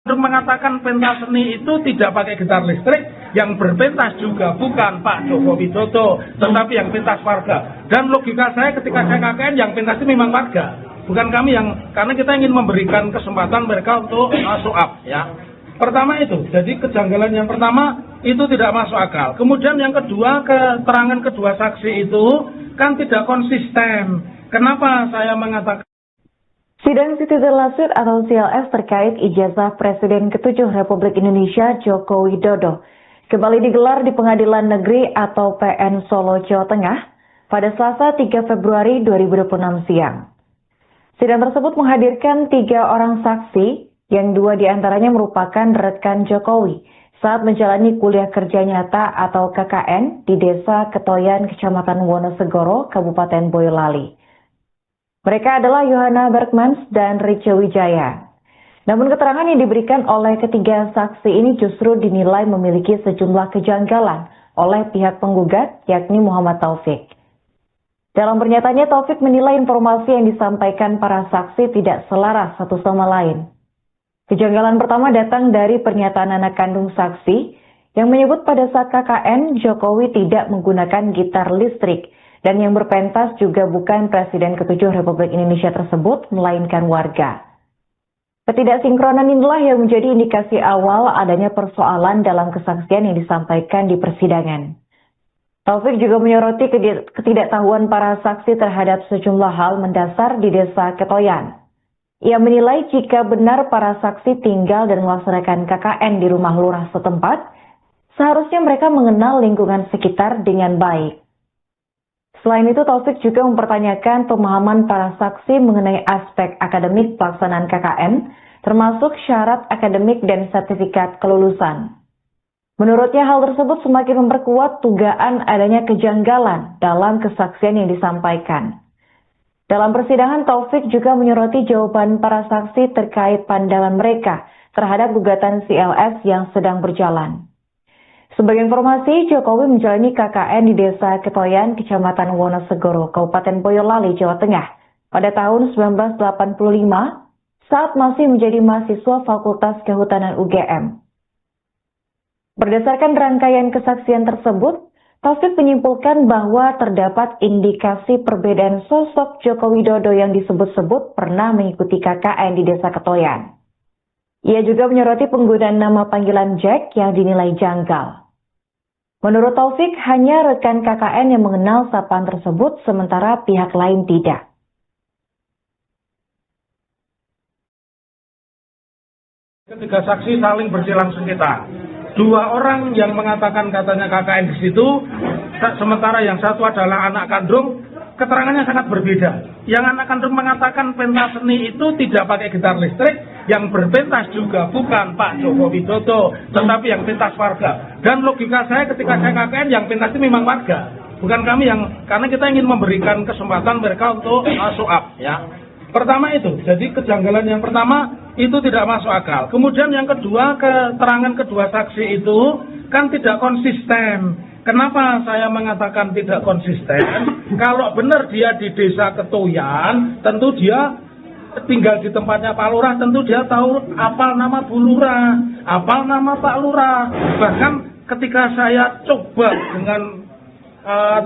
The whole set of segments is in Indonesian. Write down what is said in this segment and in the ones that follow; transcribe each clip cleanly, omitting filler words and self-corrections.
Mengatakan pentas seni itu tidak pakai gitar listrik, yang berpentas juga bukan Pak Joko Widodo, tetapi yang pentas warga. Dan logika saya ketika saya KKN, yang pentas itu memang warga, bukan kami yang, karena kita ingin memberikan kesempatan mereka untuk masuk up, ya. Pertama itu, jadi kejanggalan yang pertama itu tidak masuk akal. Kemudian yang kedua, keterangan kedua saksi itu kan tidak konsisten. Kenapa saya mengatakan? Sidang Citizen Lawsuit atau CLS terkait ijazah Presiden ke-7 Republik Indonesia Joko Widodo kembali digelar di Pengadilan Negeri atau PN Solo, Jawa Tengah pada Selasa 3 Februari 2026 siang. Sidang tersebut menghadirkan 3 orang saksi yang 2 diantaranya merupakan rekan Jokowi saat menjalani kuliah kerja nyata atau KKN di Desa Ketoyan, Kecamatan Wonosegoro, Kabupaten Boyolali. Mereka adalah Yohana Bergmans dan Rice Wijaya. Namun keterangan yang diberikan oleh ketiga saksi ini justru dinilai memiliki sejumlah kejanggalan oleh pihak penggugat, yakni Muhammad Taufik. Dalam pernyataannya, Taufik menilai informasi yang disampaikan para saksi tidak selaras satu sama lain. Kejanggalan pertama datang dari pernyataan anak kandung saksi yang menyebut pada saat KKN, Jokowi tidak menggunakan gitar listrik, dan yang berpentas juga bukan Presiden ke-7 Republik Indonesia tersebut, melainkan warga. Ketidaksinkronan inilah yang menjadi indikasi awal adanya persoalan dalam kesaksian yang disampaikan di persidangan. Taufik juga menyoroti ketidaktahuan para saksi terhadap sejumlah hal mendasar di Desa Ketoyan. Ia menilai jika benar para saksi tinggal dan melaksanakan KKN di rumah lurah setempat, seharusnya mereka mengenal lingkungan sekitar dengan baik. Selain itu, Taufik juga mempertanyakan pemahaman para saksi mengenai aspek akademik pelaksanaan KKN, termasuk syarat akademik dan sertifikat kelulusan. Menurutnya, hal tersebut semakin memperkuat dugaan adanya kejanggalan dalam kesaksian yang disampaikan. Dalam persidangan, Taufik juga menyoroti jawaban para saksi terkait pandangan mereka terhadap gugatan CLS yang sedang berjalan. Sebagai informasi, Jokowi menjalani KKN di Desa Ketoyan, Kecamatan Wonosegoro, Kabupaten Boyolali, Jawa Tengah pada tahun 1985 saat masih menjadi mahasiswa Fakultas Kehutanan UGM. Berdasarkan rangkaian kesaksian tersebut, Taufik menyimpulkan bahwa terdapat indikasi perbedaan sosok Joko Widodo yang disebut-sebut pernah mengikuti KKN di Desa Ketoyan. Ia juga menyoroti penggunaan nama panggilan Jack yang dinilai janggal. Menurut Taufik, hanya rekan KKN yang mengenal sapaan tersebut, sementara pihak lain tidak. Ketiga saksi saling bersilang sengketa. 2 orang yang mengatakan katanya KKN di situ, sementara yang satu adalah anak kandung, keterangannya sangat berbeda. Yang anak kandung mengatakan pentas seni itu tidak pakai gitar listrik, yang berpentas juga bukan Pak Joko Widodo, tetapi yang pentas warga. Dan logika saya ketika saya KKN, yang pentas itu memang warga, bukan kami yang, karena kita ingin memberikan kesempatan mereka untuk masuk up, ya. Pertama itu, jadi kejanggalan yang pertama itu tidak masuk akal. Kemudian yang kedua, keterangan kedua saksi itu kan tidak konsisten. Kenapa saya mengatakan tidak konsisten? Kalau benar dia di Desa Ketoyan, tentu dia tinggal di tempatnya Pak Lurah, tentu dia tahu apal nama Bu Lurah, apal nama Pak Lurah. Bahkan ketika saya coba dengan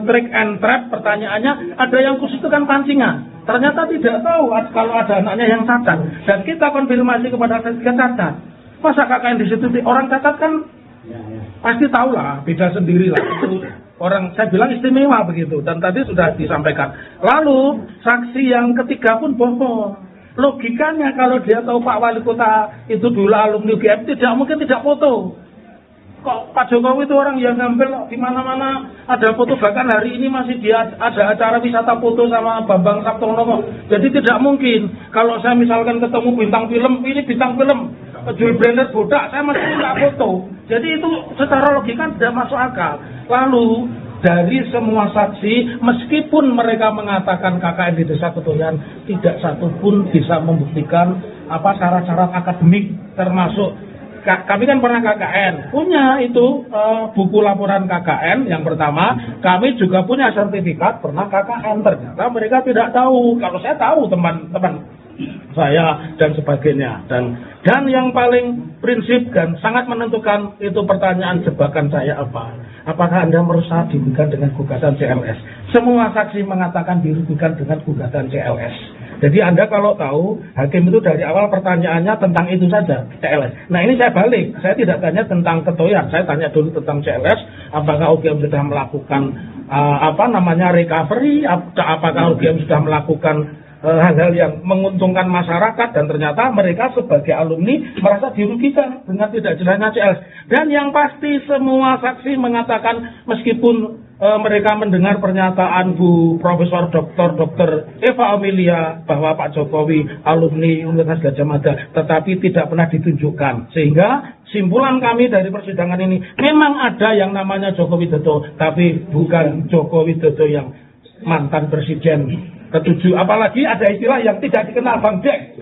trick and trap, pertanyaannya ada yang khusus itu kan pancingan. Ternyata tidak tahu kalau ada anaknya yang cacat. Dan kita konfirmasi kepada saya cacat. Masa KKN di situ orang cacat kan pasti tahu lah, beda sendiri lah. Itu orang, saya bilang istimewa begitu. Dan tadi sudah disampaikan. Lalu saksi yang ketiga pun bohong. Logikanya kalau dia tahu Pak Wali Kota itu dulu alumni UGM, tidak mungkin tidak foto. Kok Pak Jokowi itu orang yang ngambil di mana-mana ada foto, bahkan hari ini masih dia ada acara wisata foto sama Bambang Saptono. Jadi tidak mungkin kalau saya misalkan ketemu bintang film, ini bintang film Jules Brenner bodak, saya masih tidak foto. Jadi itu secara logika tidak masuk akal. Lalu dari semua saksi, meskipun mereka mengatakan KKN di Desa Ketoyan, tidak satupun bisa membuktikan apa syarat-syarat akademik, termasuk kami kan pernah KKN, punya itu buku laporan KKN yang pertama, kami juga punya sertifikat pernah KKN. Ternyata mereka tidak tahu, kalau saya tahu teman-teman saya dan sebagainya. Dan yang paling prinsip dan sangat menentukan itu pertanyaan jebakan saya apa? Apakah Anda merasa dirugikan dengan gugatan CLS? Semua saksi mengatakan dirugikan dengan gugatan CLS. Jadi Anda kalau tahu, hakim itu dari awal pertanyaannya tentang itu saja, CLS. Nah ini saya balik, saya tidak tanya tentang ketoyan, saya tanya dulu tentang CLS, apakah UGM sudah melakukan recovery, apakah UGM sudah melakukan hal-hal yang menguntungkan masyarakat, dan ternyata mereka sebagai alumni merasa dirugikan dengan tidak jelasnya CLS. Dan yang pasti semua saksi mengatakan meskipun mereka mendengar pernyataan Bu Profesor Dr. Eva Amelia bahwa Pak Jokowi alumni Universitas Gadjah Mada, tetapi tidak pernah ditunjukkan. Sehingga simpulan kami dari persidangan ini, memang ada yang namanya Joko Widodo, tapi bukan Joko Widodo yang mantan presiden ke-7. Apalagi ada istilah yang tidak dikenal, Bang Jack.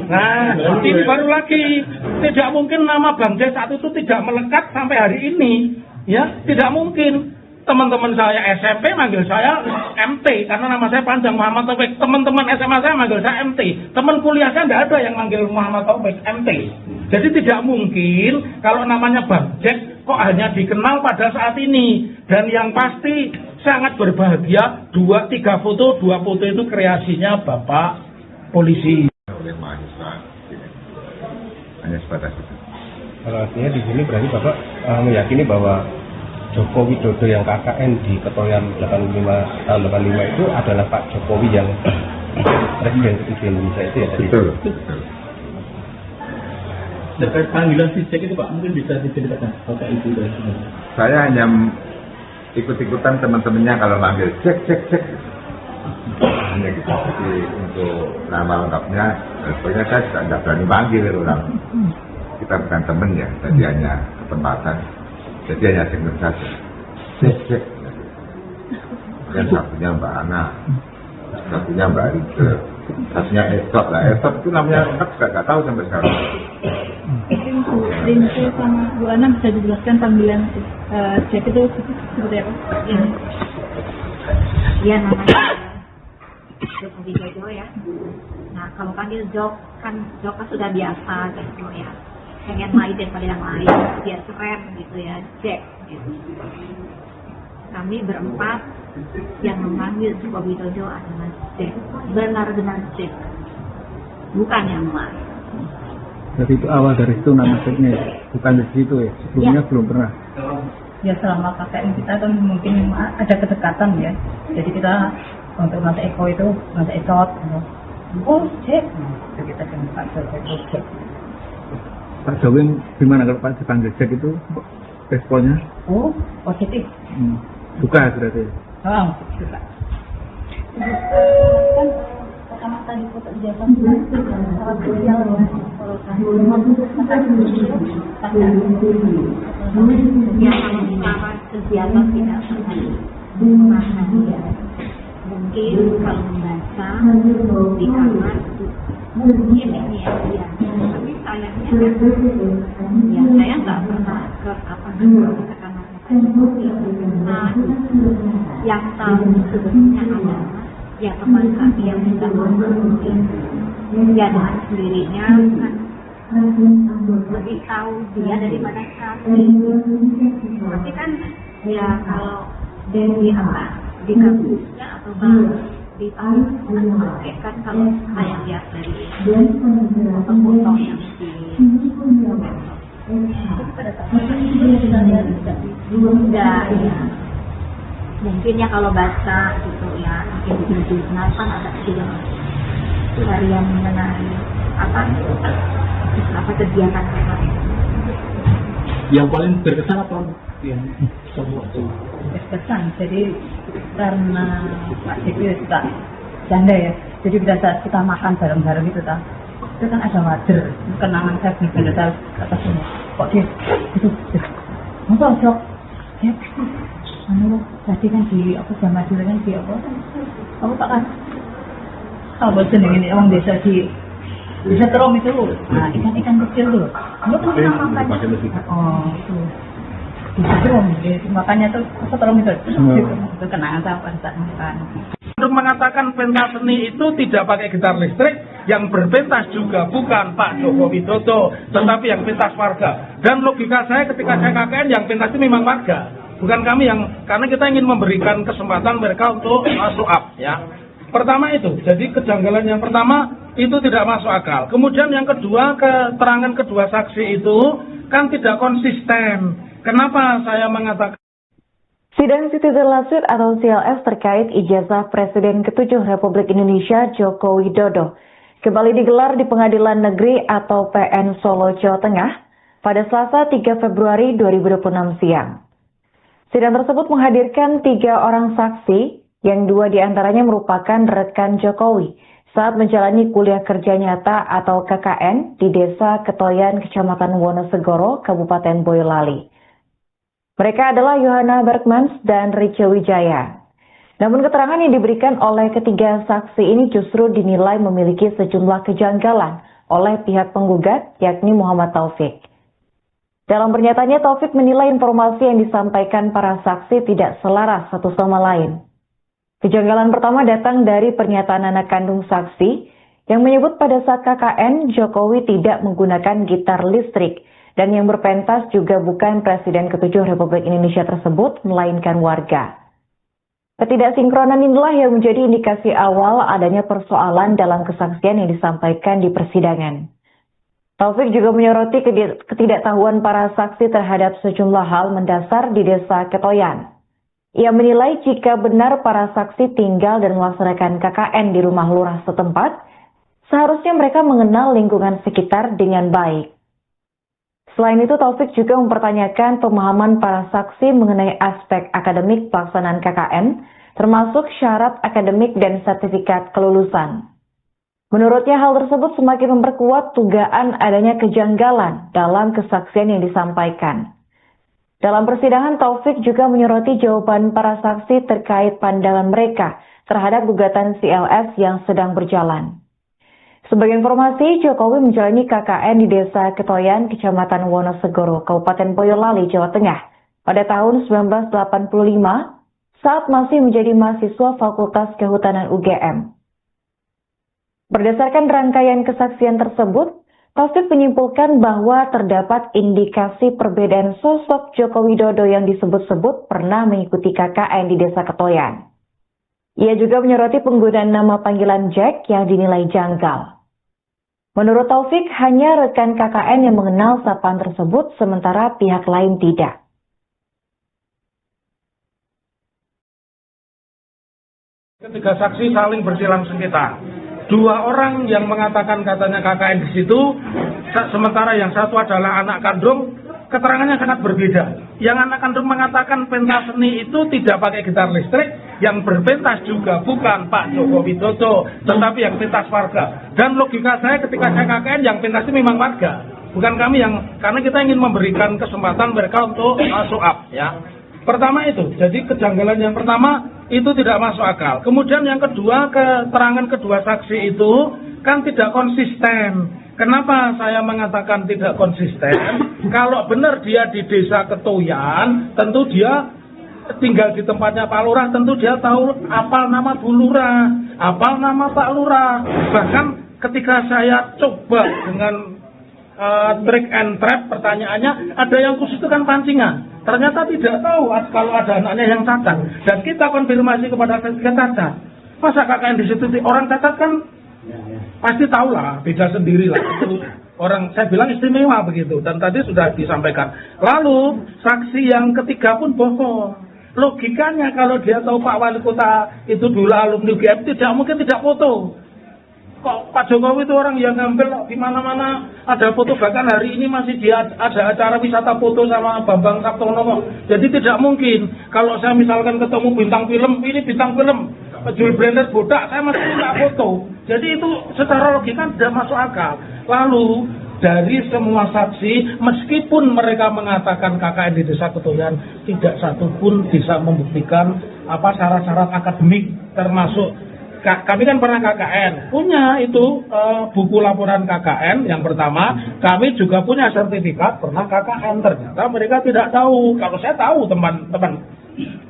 Nah, ini baru lagi. Tidak mungkin nama Bang Jack saat itu tidak melekat sampai hari ini. Ya, tidak mungkin. Teman-teman saya SMP manggil saya MT karena nama saya panjang, Muhammad Taufik. Teman-teman SMA saya manggil saya MT. Teman kuliah saya tidak ada yang manggil Muhammad Taufik, MT. Jadi tidak mungkin kalau namanya Bang Jack kok hanya dikenal pada saat ini. Dan yang pasti sangat berbahagia, 2-3 foto, 2 foto itu kreasinya Bapak polisi. Oleh mahasiswa, hanya sebatas itu. Kalau artinya di sini berarti Bapak meyakini bahwa Joko Widodo yang KKN di Ketoyan 85 tahun 85 itu adalah Pak Jokowi yang Presiden ke-7 Indonesia itu ya? Betul. Terkait panggilan si Jack itu Pak, mungkin bisa diceritakan apakah itu dari sini? Saya hanya ikut-ikutan teman-temannya kalau manggil cek. Hanya gitu. Jadi untuk nama lengkapnya, pokoknya saya tidak berani panggil orang. Kita bukan teman ya, jadi hanya kesempatan. Jadi hanya dengar saja. Cek. Yang satunya Mbak Ana, satunya Mbak Rike, satunya Esot lah. Esot itu namanya lengkap juga nggak tahu sampai sekarang. Mungkin Bu Rinke sama Bu Ana bisa dijelaskan panggilan Jack itu seperti apa? Iya namanya Joko Widodo ya. Nah kalau panggil Jok kan sudah biasa gitu ya. Pengen lain daripada yang lain, biar keren gitu ya, Jack gitu. Kami berempat yang memanggil Joko Widodo adalah Jack, benar-benar Jack, bukan yang lain. Jadi itu awal dari itu nama Jacknya ya? Bukan dari situ ya? Sebelumnya belum pernah? Ya selama KKN kita kan mungkin ada kedekatan ya, jadi kita untuk Mas Eko itu, Mas Esot, oh Jack, kita dengan Pak Jokowi Jack. Pak Jokowi gimana kalau Pak dipanggil Jack itu responnya? Oh positif. Suka berarti? Oh suka. Kan pertama kali foto ijazah sangat sosial ya. Ya kalau secara kegiatan tidak sekali maknanya ya. Mungkin kalau membaca di kamar mungkin ini ya, tapi sayangnya ya saya nggak pernah ke kamar nah, yang tahu sebetulnya adalah ya teman kami yang sudah mungkin ya dengan sendirinya kan lebih tahu dia daripada kami. Tapi kan ya kalau dari di kampusnya atau di tahun kan kalau saya lihat dari foto-foto yang ya mungkin ya kalau baca gitu ya mungkin di jurnal kan ada film harian mengenai apa kegiatan mereka. Yang paling berkesan apa? Yang semua itu Berkesan, jadi karena Pak Jokowi suka janda ya, jadi pada saat kita makan bareng-bareng itu kan ada wader, kenangan saya benar-benar tahu atas ini. Kok dia itu, masa Jok? Ya, tadi kan di apa sama dulu kan di apa? Aku tak kan, kalau jeneng ini orang desa di Setrom itu, nah ikan-ikan kecil tuh, lu kan makan. Oh itu. Makanya tuh Setrom itu kenangan saya pada saat makan. Untuk mengatakan pentas seni itu tidak pakai gitar listrik, yang berpentas juga bukan Pak Joko Widodo, tetapi yang pentas warga. Dan logika saya ketika saya KKN, yang pentas itu memang warga, bukan kami karena kita ingin memberikan kesempatan mereka untuk masuk up, ya. Pertama itu, jadi kejanggalan yang pertama itu tidak masuk akal. Kemudian yang kedua, keterangan kedua saksi itu kan tidak konsisten. Kenapa saya mengatakan? Sidang Citizen Lawsuit atau CLS terkait ijazah Presiden ke-7 Republik Indonesia Joko Widodo kembali digelar di Pengadilan Negeri atau PN Solo, Jawa Tengah pada Selasa 3 Februari 2026 siang. Sidang tersebut menghadirkan 3 orang saksi yang 2 diantaranya merupakan rekan Jokowi saat menjalani kuliah kerja nyata atau KKN di Desa Ketoyan, Kecamatan Wonosegoro, Kabupaten Boyolali. Mereka adalah Yohana Bergmans dan Rice Wijaya. Namun keterangan yang diberikan oleh ketiga saksi ini justru dinilai memiliki sejumlah kejanggalan oleh pihak penggugat, yakni Muhammad Taufik. Dalam pernyataannya, Taufik menilai informasi yang disampaikan para saksi tidak selaras satu sama lain. Kejanggalan pertama datang dari pernyataan anak kandung saksi yang menyebut pada saat KKN, Jokowi tidak menggunakan gitar listrik, dan yang berpentas juga bukan Presiden ke-7 Republik Indonesia tersebut, melainkan warga. Ketidaksinkronan inilah yang menjadi indikasi awal adanya persoalan dalam kesaksian yang disampaikan di persidangan. Taufik juga menyoroti ketidaktahuan para saksi terhadap sejumlah hal mendasar di Desa Ketoyan. Ia menilai jika benar para saksi tinggal dan melaksanakan KKN di rumah lurah setempat, seharusnya mereka mengenal lingkungan sekitar dengan baik. Selain itu, Taufik juga mempertanyakan pemahaman para saksi mengenai aspek akademik pelaksanaan KKN, termasuk syarat akademik dan sertifikat kelulusan. Menurutnya, hal tersebut semakin memperkuat dugaan adanya kejanggalan dalam kesaksian yang disampaikan. Dalam persidangan, Taufik juga menyoroti jawaban para saksi terkait pandangan mereka terhadap gugatan CLS yang sedang berjalan. Sebagai informasi, Jokowi menjalani KKN di Desa Ketoyan, Kecamatan Wonosegoro, Kabupaten Boyolali, Jawa Tengah pada tahun 1985 saat masih menjadi mahasiswa Fakultas Kehutanan UGM. Berdasarkan rangkaian kesaksian tersebut, Taufik menyimpulkan bahwa terdapat indikasi perbedaan sosok Joko Widodo yang disebut-sebut pernah mengikuti KKN di Desa Ketoyan. Ia juga menyoroti penggunaan nama panggilan Jack yang dinilai janggal. Menurut Taufik, hanya rekan KKN yang mengenal sapaan tersebut, sementara pihak lain tidak. Ketiga saksi saling bersilang sengketa. 2 orang yang mengatakan katanya KKN di situ, sementara yang satu adalah anak kandung, keterangannya sangat berbeda. Yang anak kandung mengatakan pentas seni itu tidak pakai gitar listrik, yang berpentas juga bukan Pak Joko Widodo, tetapi yang pentas warga. Dan logika saya ketika saya KKN, yang pentas itu memang warga, bukan kami karena kita ingin memberikan kesempatan mereka untuk masuk up, ya. Pertama itu, jadi kejanggalan yang pertama itu tidak masuk akal. Kemudian yang kedua, keterangan kedua saksi itu kan tidak konsisten. Kenapa saya mengatakan tidak konsisten? Kalau benar dia di Desa Ketoyan, tentu dia tinggal di tempatnya Pak Lurah, tentu dia tahu apal nama Bu Lurah, apal nama Pak Lurah. Bahkan ketika saya coba dengan trick and trap, pertanyaannya ada yang khusus itu kan pancingan. Ternyata tidak tahu kalau ada anaknya yang cacat. Dan kita konfirmasi kepada ketiga cacat. Masa KKN di situ orang cacat kan pasti tahu lah, beda sendiri lah. Itu orang, saya bilang istimewa begitu. Dan tadi sudah disampaikan. Lalu saksi yang ketiga pun bohong. Logikanya kalau dia tahu Pak Wali Kota itu dulu alumni UGM, tidak mungkin tidak foto. Kok Pak Jokowi itu orang yang ngambil di mana-mana ada foto, bahkan hari ini masih dia ada acara wisata foto sama Bambang Saptono. Jadi tidak mungkin kalau saya misalkan ketemu bintang film, ini bintang film Jules Branded bodak, saya masih tidak foto. Jadi itu secara logika tidak masuk akal. Lalu dari semua saksi, meskipun mereka mengatakan KKN di Desa Ketoyan, tidak satu pun bisa membuktikan syarat-syarat akademik, termasuk kami kan pernah KKN, punya itu buku laporan KKN yang pertama, kami juga punya sertifikat pernah KKN. Ternyata mereka tidak tahu, kalau saya tahu teman-teman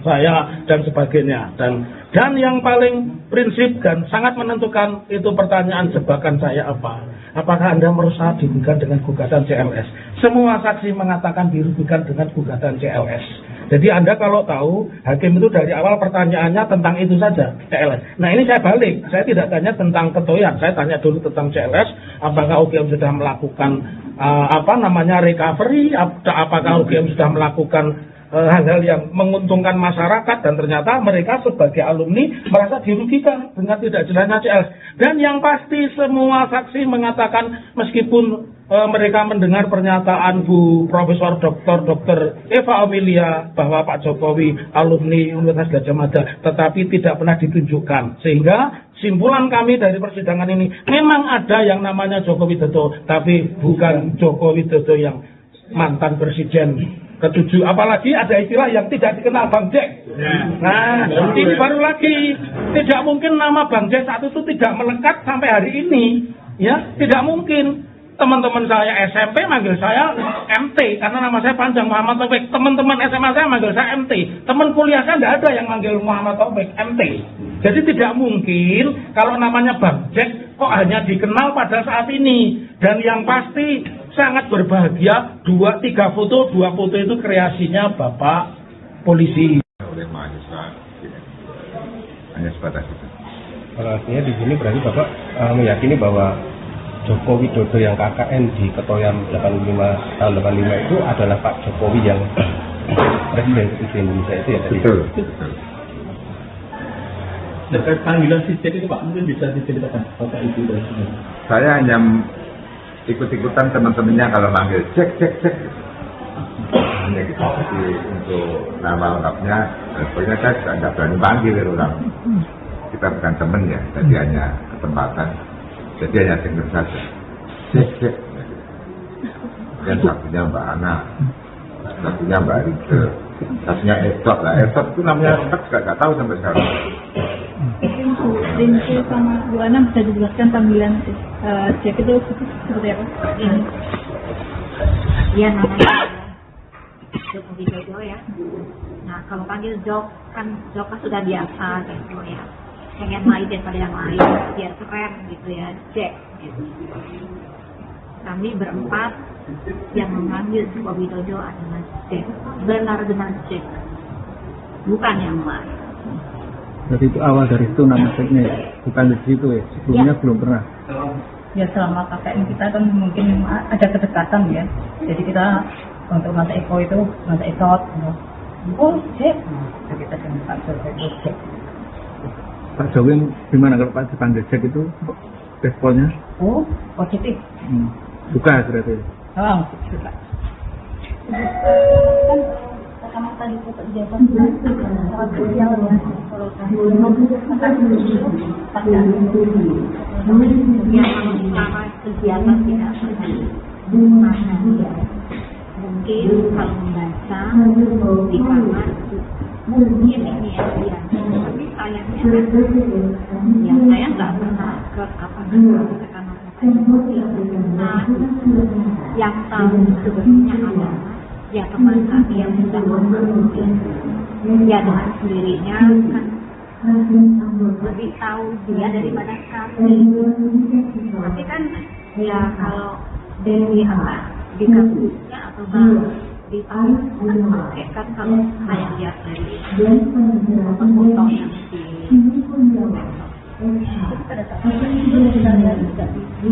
saya dan sebagainya. Dan Dan yang paling prinsip dan sangat menentukan itu pertanyaan jebakan saya apa? Apakah Anda merasa dirugikan dengan gugatan CLS? Semua saksi mengatakan dirugikan dengan gugatan CLS. Jadi Anda kalau tahu, hakim itu dari awal pertanyaannya tentang itu saja, CLS. Nah ini saya balik, saya tidak tanya tentang ketoyan, saya tanya dulu tentang CLS, apakah UGM sudah melakukan recovery, apakah UGM sudah melakukan hal-hal yang menguntungkan masyarakat, dan ternyata mereka sebagai alumni merasa dirugikan dengan tidak jelasnya CLS. Dan yang pasti semua saksi mengatakan meskipun mereka mendengar pernyataan Bu Profesor Dr. Eva Amelia bahwa Pak Jokowi alumni Universitas Gadjah Mada, tetapi tidak pernah ditunjukkan. Sehingga simpulan kami dari persidangan ini, memang ada yang namanya Joko Widodo, tapi bukan Joko Widodo yang mantan presiden ke-7, apalagi ada istilah yang tidak dikenal, Bang Jack. Nah, ini baru lagi, tidak mungkin nama Bang Jack saat itu tidak melekat sampai hari ini, ya, tidak mungkin. Teman-teman saya SMP manggil saya MT karena nama saya panjang, Muhammad Taufik. Teman-teman SMA saya manggil saya MT. Teman kuliah saya tidak ada yang manggil Muhammad Taufik, MT. Jadi tidak mungkin kalau namanya Bang Jack kok hanya dikenal pada saat ini. Dan yang pasti sangat berbahagia, 2-3 foto, 2 foto itu kreasinya Bapak polisi. Oleh mahasiswa, hanya sebatas itu. Artinya di sini berarti Bapak meyakini bahwa Joko Widodo yang KKN di Ketoyan 85 tahun 85 itu adalah Pak Jokowi yang Presiden ke-7 Indonesia itu ya tadi? Betul. Terkait panggilan si Jack itu Pak, mungkin bisa diceritakan Bapak Ibu dan sebagainya. Saya hanya ikut-ikutan teman-temannya kalau manggil cek. Hanya gitu. Jadi untuk nama lengkapnya, pokoknya saya tidak berani panggil orang. Kita bukan teman ya, jadi hanya kesempatan. Jadi hanya dengar saja. Cek. Yang satunya Mbak Ana, satunya Mbak Rike, satunya Esot lah. Esot itu namanya lengkap nggak tahu sampai sekarang. Rincu sama Bu Ana bisa dijelaskan panggilan Jack itu seperti apa? Iya, namanya Joko Widodo ya. Nah, kalau panggil Jok kan sudah biasa gitu ya. Pengen lain daripada yang lain, biar keren gitu ya, Jack gitu. Kami berempat yang memanggil Joko Widodo adalah Jack, benar-benar Jack, bukan yang lain. Jadi itu awal dari itu nama Jacknya, bukan dari situ ya, sebelumnya Ya. belum pernah. Ya selama KKN kita kan mungkin ada kedekatan ya. Jadi kita untuk Mas Eko itu, Mas Esot, Jack, nah, kita dengan Pak Jokowi itu Jack. Pak Jokowi gimana kalau Pak dipanggil Jack itu responnya? Oh, positif. Suka berarti. Oh, suka. Kan pertama kali foto ijazah sangat krusial ya. Kalau Yang secara kegiatan tidak pernah ya. Mungkin kalau membaca di kamar mungkin ini ya dia, tapi sayangnya ya saya nggak pernah ke tekanan emosi. Nah, yang tahu sebetulnya adalah ya teman kami yang sudah memahami ya dengan sendirinya kan lebih tahu dia daripada kami. Tapi kan ya kalau dari di kasusnya atau di kan kalau saya lihat dari foto yang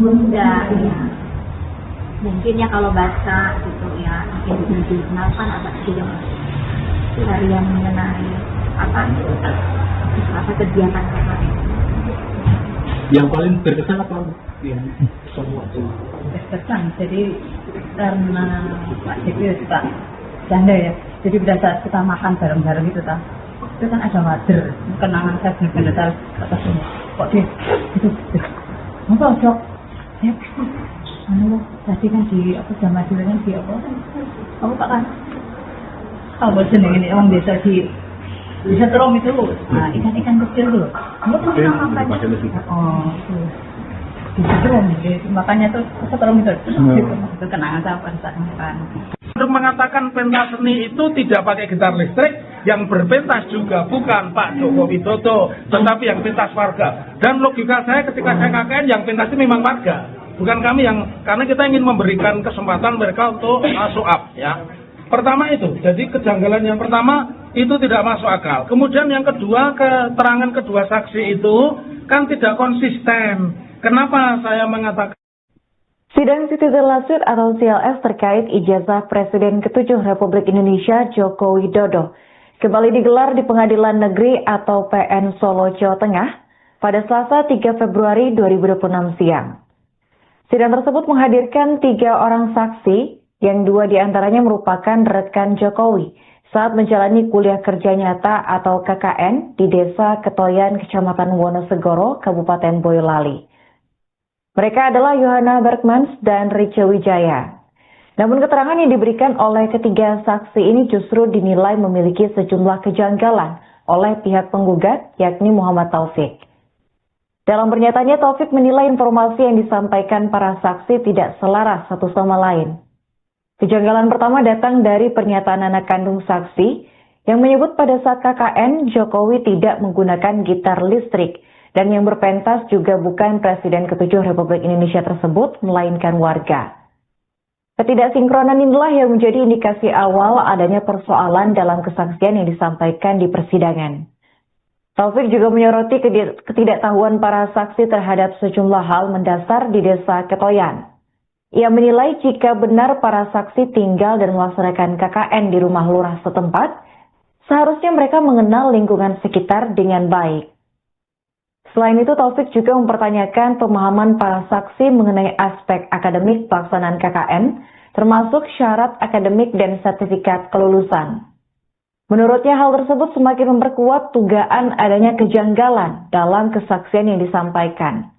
sudah ya mungkin ya kalau baca gitu ya mungkin di jurnal kan agak sedikit dari yang mengenai apa kegiatan kemarin. Yang paling berkesan apa? Yang semua itu. Berkesan. Jadi karena Pak Jokowi suka janda ya. Jadi pada saat kita makan bareng-bareng itu tak, itu kan ada wader. Kenangan saya benar-benar atas ini. Kok dia itu? Apa Jok? Ya, tadi kan di apa sama dulu kan di apa? Aku tak kan. Kalau seneng ini orang biasa di bisa terong itu, nah ikan-ikan kecil tuh. Kamu tuh makan apa? Oh, bisa terong. Makanya tuh terong itu. Itu kenangan saya pada saat makan. Untuk mengatakan pentas seni itu tidak pakai gitar listrik, yang berpentas juga bukan Pak Joko Widodo, tetapi yang pentas warga. Dan logika saya ketika saya KKN, yang pentas itu memang warga, bukan kami yang, karena kita ingin memberikan kesempatan mereka untuk masuk up ya. Pertama itu, jadi kejanggalan yang pertama itu tidak masuk akal. Kemudian yang kedua, keterangan kedua saksi itu kan tidak konsisten. Kenapa saya mengatakan? Sidang Citizen Lawsuit atau CLS terkait ijazah Presiden ke-7 Republik Indonesia Joko Widodo kembali digelar di Pengadilan Negeri atau PN Solo, Jawa Tengah pada Selasa 3 Februari 2026 siang. Sidang tersebut menghadirkan 3 orang saksi yang 2 diantaranya merupakan rekan Jokowi saat menjalani kuliah kerja nyata atau KKN di Desa Ketoyan, Kecamatan Wonosegoro, Kabupaten Boyolali. Mereka adalah Yohana Bergmans dan Rice Wijaya. Namun keterangan yang diberikan oleh ketiga saksi ini justru dinilai memiliki sejumlah kejanggalan oleh pihak penggugat, yakni Muhammad Taufik. Dalam pernyataannya, Taufik menilai informasi yang disampaikan para saksi tidak selaras satu sama lain. Kejanggalan pertama datang dari pernyataan anak kandung saksi yang menyebut pada saat KKN, Jokowi tidak menggunakan gitar listrik, dan yang berpentas juga bukan Presiden ke-7 Republik Indonesia tersebut, melainkan warga. Ketidaksinkronan inilah yang menjadi indikasi awal adanya persoalan dalam kesaksian yang disampaikan di persidangan. Taufik juga menyoroti ketidaktahuan para saksi terhadap sejumlah hal mendasar di Desa Ketoyan. Ia menilai jika benar para saksi tinggal dan melaksanakan KKN di rumah lurah setempat, seharusnya mereka mengenal lingkungan sekitar dengan baik. Selain itu, Taufik juga mempertanyakan pemahaman para saksi mengenai aspek akademik pelaksanaan KKN, termasuk syarat akademik dan sertifikat kelulusan. Menurutnya, hal tersebut semakin memperkuat dugaan adanya kejanggalan dalam kesaksian yang disampaikan.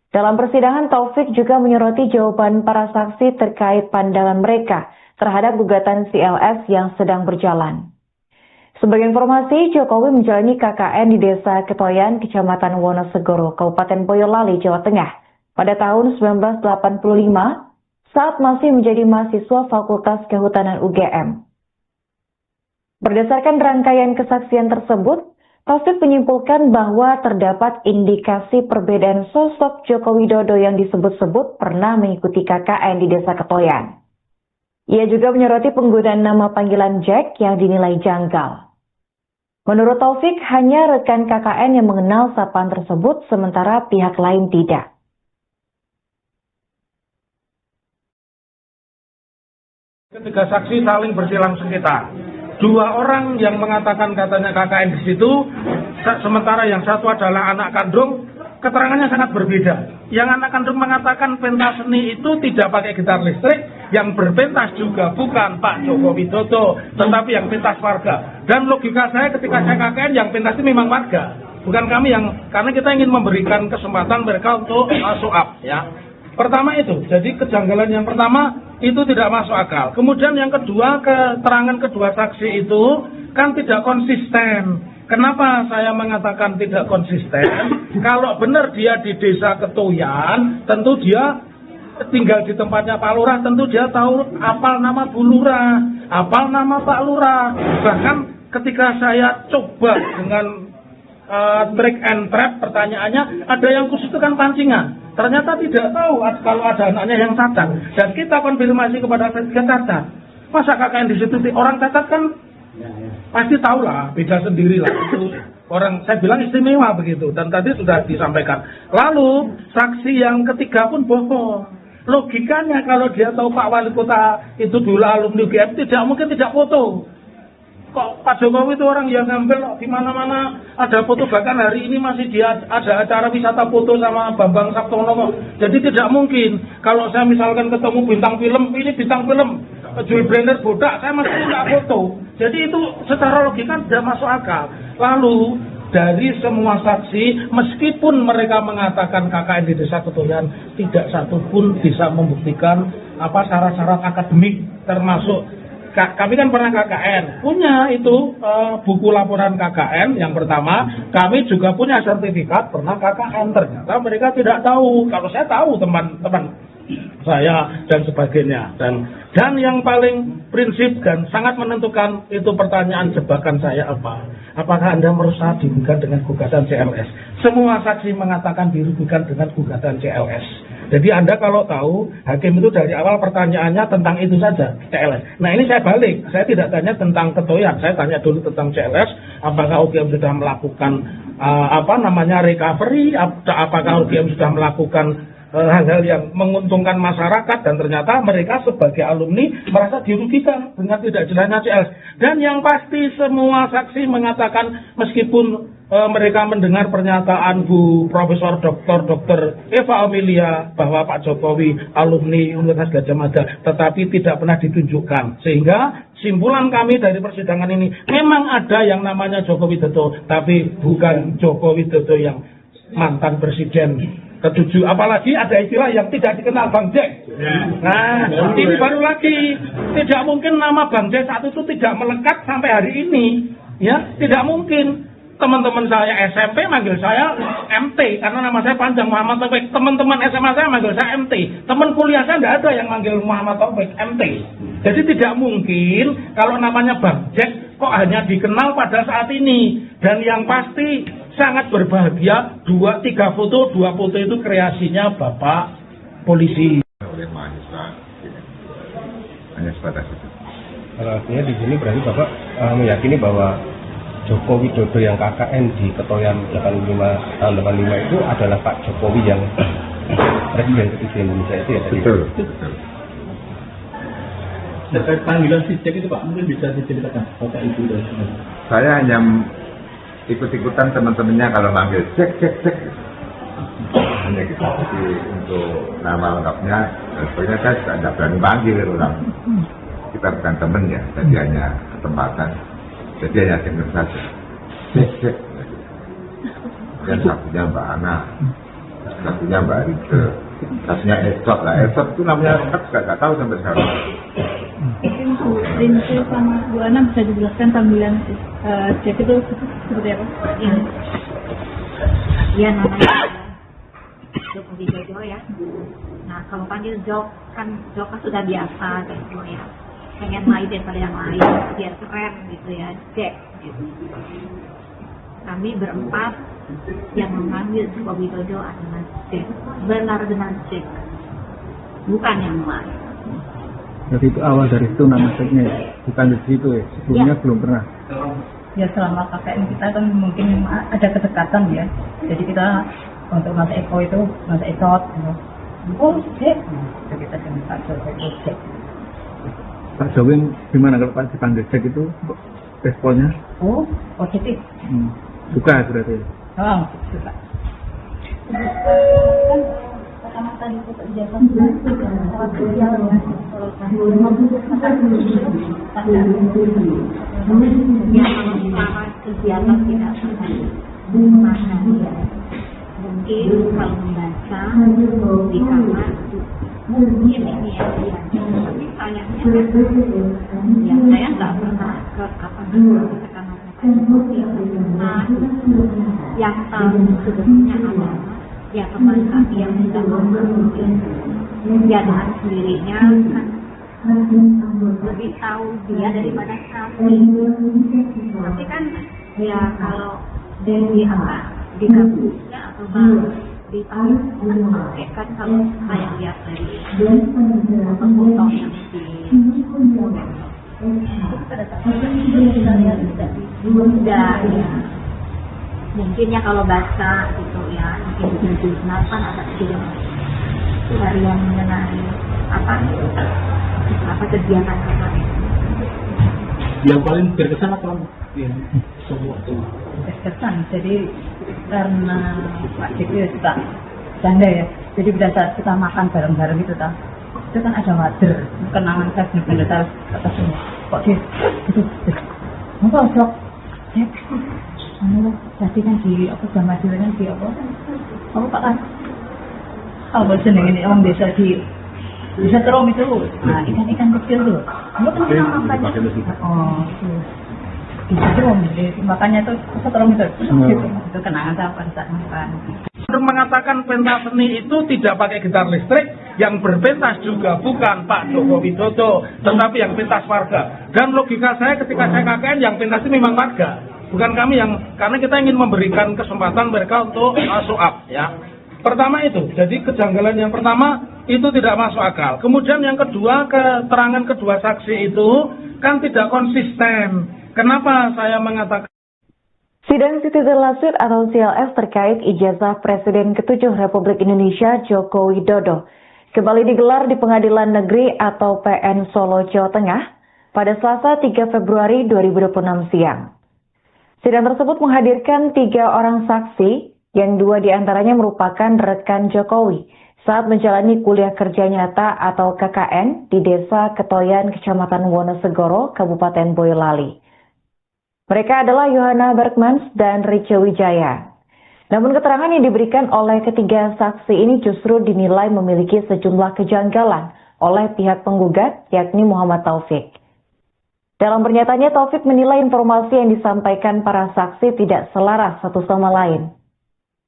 Dalam persidangan, Taufik juga menyoroti jawaban para saksi terkait pandangan mereka terhadap gugatan CLS yang sedang berjalan. Sebagai informasi, Jokowi menjalani KKN di Desa Ketoyan, Kecamatan Wonosegoro, Kabupaten Boyolali, Jawa Tengah pada tahun 1985 saat masih menjadi mahasiswa Fakultas Kehutanan UGM. Berdasarkan rangkaian kesaksian tersebut, Taufik menyimpulkan bahwa terdapat indikasi perbedaan sosok Joko Widodo yang disebut-sebut pernah mengikuti KKN di Desa Ketoyan. Ia juga menyoroti penggunaan nama panggilan Jack yang dinilai janggal. Menurut Taufik, hanya rekan KKN yang mengenal sapaan tersebut, sementara pihak lain tidak. Ketiga saksi saling bersilang sengketa. 2 orang yang mengatakan katanya KKN di situ, sementara yang satu adalah anak kandung, keterangannya sangat berbeda. Yang anak kandung mengatakan pentas seni itu tidak pakai gitar listrik, yang berpentas juga bukan Pak Joko Widodo, tetapi yang pentas warga. Dan logika saya ketika saya KKN, yang pentas itu memang warga, bukan kami yang, karena kita ingin memberikan kesempatan mereka untuk masuk up ya. Pertama itu, jadi kejanggalan yang pertama itu tidak masuk akal. Kemudian yang kedua, keterangan kedua saksi itu kan tidak konsisten. Kenapa saya mengatakan tidak konsisten? Kalau benar dia di Desa Ketoyan, tentu dia tinggal di tempatnya Pak Lurah, tentu dia tahu apal nama Bu Lurah, apal nama Pak Lurah. Bahkan ketika saya coba dengan trick and trap, pertanyaannya ada yang khusus itu kan pancingan. Ternyata tidak tahu kalau ada anaknya yang cacat. Dan kita konfirmasi kepada ketiga cacat. Masa KKN di situ orang cacat kan pasti tahu lah, beda sendiri lah. Itu orang, saya bilang istimewa begitu. Dan tadi sudah disampaikan. Lalu saksi yang ketiga pun bohong. Logikanya kalau dia tahu Pak Wali Kota itu dulu alumni UGM, tidak mungkin tidak foto. Kok Pak Jokowi itu orang yang ngambil di mana-mana ada foto, bahkan hari ini masih dia ada acara wisata foto sama Bambang Saptono. Jadi tidak mungkin kalau saya misalkan ketemu bintang film, ini bintang film Jules Brenner bodak, saya masih tidak foto. Jadi itu secara logika tidak masuk akal. Lalu dari semua saksi, meskipun mereka mengatakan KKN di Desa Ketoyan, tidak satupun bisa membuktikan apa syarat-syarat akademik, termasuk kami kan pernah KKN, punya itu buku laporan KKN yang pertama, kami juga punya sertifikat pernah KKN. Ternyata mereka tidak tahu, kalau saya tahu teman-teman saya dan sebagainya. Dan yang paling prinsip dan sangat menentukan itu pertanyaan jebakan saya apa? Apakah Anda merasa dirugikan dengan gugatan CLS? Semua saksi mengatakan dirugikan dengan gugatan CLS. Jadi Anda kalau tahu, hakim itu dari awal pertanyaannya tentang itu saja, CLS. Nah ini saya balik, saya tidak tanya tentang ketoyan, saya tanya dulu tentang CLS, apakah UGM sudah melakukan recovery, apakah UGM sudah melakukan hal-hal yang menguntungkan masyarakat, dan ternyata mereka sebagai alumni merasa dirugikan dengan tidak jelasnya CLS. Dan yang pasti semua saksi mengatakan meskipun mereka mendengar pernyataan Bu Profesor Dr. Eva Amelia bahwa Pak Jokowi alumni Universitas Gadjah Mada, tetapi tidak pernah ditunjukkan. Sehingga simpulan kami dari persidangan ini, memang ada yang namanya Joko Widodo, tapi bukan Joko Widodo yang mantan presiden ketujuh, apalagi ada istilah yang tidak dikenal, Bang Jack. Nah, ini baru lagi, tidak mungkin nama Bang Jack saat itu tidak melekat sampai hari ini, ya, tidak mungkin. Teman-teman saya SMP manggil saya MT karena nama saya panjang, Muhammad Taufik. Teman-teman SMA saya manggil saya MT. Teman kuliah saya tidak ada yang manggil Muhammad Taufik MT. Jadi tidak mungkin kalau namanya Bang Jack kok hanya dikenal pada saat ini. Dan yang pasti sangat berbahagia, 2-3 foto, 2 foto itu kreasinya Bapak polisi. Oleh mahasiswa, hanya sebatas itu. Artinya di sini berarti Bapak meyakini bahwa Joko Widodo yang KKN di Ketoyan 85 tahun 85 itu adalah Pak Jokowi yang presiden ketiga Indonesia itu ya? Betul. Terkait panggilan si Jack itu Pak, mungkin bisa diceritakan Bapak Ibu dan semua. Saya hanya ikut-ikutan teman-temannya kalau manggil cek. Hanya gitu. Jadi untuk nama lengkapnya, sebenarnya saya tidak berani panggil orang. Kita bukan teman ya, jadi hanya kesempatan. Jadi hanya dengar saja. Cek. Dan satunya Mbak Ana, satunya Mbak Rike, satunya Esot lah. Esot itu namanya nggak tahu sampai sekarang. Rinke sama Bu Ana bisa dijelaskan panggilan Jack itu seperti apa? Ya namanya Joko Widodo ya. Nah kalau panggil Jok kan sudah biasa gitu ya. Pengen lain daripada yang lain biar keren gitu ya, Jack gitu. Kami berempat yang memanggil Joko Widodo adalah Jack, benar-benar Jack, bukan yang lain. Jadi itu awal dari itu nama Jacknya, bukan dari situ ya, sebelumnya Ya. belum pernah. Ya selama KKN kita kan mungkin ada kedekatan ya. Jadi kita untuk Mas Eko itu, Mas Esot, oh Jack, nah, kita dengan Pak Joko itu Jack. Pak Jokowi gimana kalau Pak dipanggil Jack itu responnya? Oh positif. Suka berarti. Oh suka. Kan pertama tadi itu ijazah sangat krusial ya. Kalau Ya kalau selama kegiatan tidak pernah ya. Mungkin kalau membaca di kamar mungkin ini ya, tapi sayangnya ya saya nggak pernah ke yang tahu sebetulnya adalah ya teman kami yang sudah mungkin ya dengan sendirinya kan lebih tahu dia daripada kami. Tapi kan ya kalau di di kampusnya atau di kan kalau saya lihat dari foto yang sudah ya mungkin ya kalau baca gitu ya mungkin di jurnal kan ada film harian mengenai apa kegiatan kemarin. Yang paling berkesan apa? Ya, semua itu. Berkesan. Jadi karena Pak Diki suka canda ya. Jadi pada saat kita makan bareng-bareng itu tak, itu kan ada wader. Kenangan saya benar-benar tahu atas semua. Kok dia itu? Apa Jok? Cek. Jadi kan di apa sama kan di apa? Apa Pak kan? Apa seneng ini orang desa di bisa terom itu, nah ikan-ikan kecil tuh, kamu kenapa makannya? Oh, bisa terom, makanya tuh terom itu kenangan saya pada saat makan. Mengatakan pentas seni itu tidak pakai gitar listrik, yang berpentas juga bukan Pak Joko Widodo, tetapi yang pentas warga. Dan logika saya ketika saya KKN, yang pentas itu memang warga, bukan kami yang, karena kita ingin memberikan kesempatan mereka untuk masuk up, ya. Pertama itu, jadi kejanggalan yang pertama itu tidak masuk akal. Kemudian yang kedua, keterangan kedua saksi itu kan tidak konsisten. Kenapa saya mengatakan? Sidang Citizen Lawsuit atau CLS terkait ijazah Presiden ke-7 Republik Indonesia Joko Widodo kembali digelar di Pengadilan Negeri atau PN Solo, Jawa Tengah pada Selasa 3 Februari 2026 siang. Sidang tersebut menghadirkan 3 orang saksi yang 2 diantaranya merupakan rekan Jokowi saat menjalani kuliah kerja nyata atau KKN di Desa Ketoyan, Kecamatan Wonosegoro, Kabupaten Boyolali. Mereka adalah Yohana Bergmans dan Rice Wijaya. Namun keterangan yang diberikan oleh ketiga saksi ini justru dinilai memiliki sejumlah kejanggalan oleh pihak penggugat, yakni Muhammad Taufik. Dalam pernyataannya, Taufik menilai informasi yang disampaikan para saksi tidak selaras satu sama lain.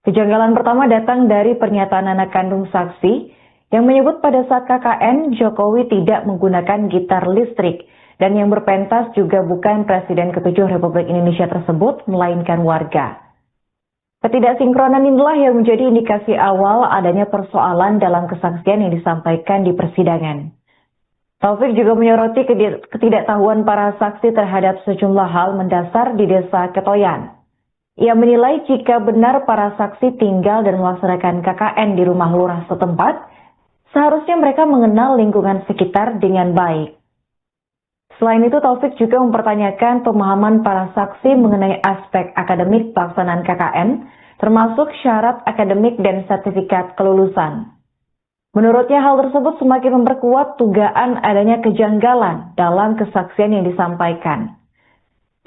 Kejanggalan pertama datang dari pernyataan anak kandung saksi yang menyebut pada saat KKN, Jokowi tidak menggunakan gitar listrik dan yang berpentas juga bukan Presiden ke-7 Republik Indonesia tersebut, melainkan warga. Ketidaksinkronan inilah yang menjadi indikasi awal adanya persoalan dalam kesaksian yang disampaikan di persidangan. Taufik juga menyoroti ketidaktahuan para saksi terhadap sejumlah hal mendasar di Desa Ketoyan. Ia menilai jika benar para saksi tinggal dan melaksanakan KKN di rumah lurah setempat, seharusnya mereka mengenal lingkungan sekitar dengan baik. Selain itu, Taufik juga mempertanyakan pemahaman para saksi mengenai aspek akademik pelaksanaan KKN, termasuk syarat akademik dan sertifikat kelulusan. Menurutnya, hal tersebut semakin memperkuat dugaan adanya kejanggalan dalam kesaksian yang disampaikan.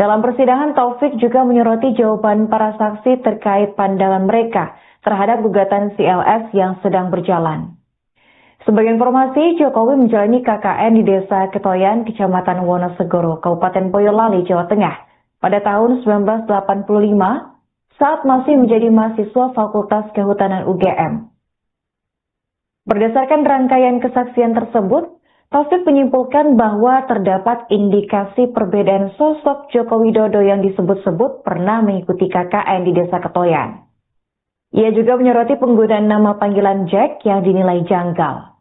Dalam persidangan, Taufik juga menyoroti jawaban para saksi terkait pandangan mereka terhadap gugatan CLS yang sedang berjalan. Sebagai informasi, Jokowi menjalani KKN di Desa Ketoyan, Kecamatan Wonosegoro, Kabupaten Boyolali, Jawa Tengah pada tahun 1985 saat masih menjadi mahasiswa Fakultas Kehutanan UGM. Berdasarkan rangkaian kesaksian tersebut, Taufik menyimpulkan bahwa terdapat indikasi perbedaan sosok Joko Widodo yang disebut-sebut pernah mengikuti KKN di Desa Ketoyan. Ia juga menyoroti penggunaan nama panggilan Jack yang dinilai janggal.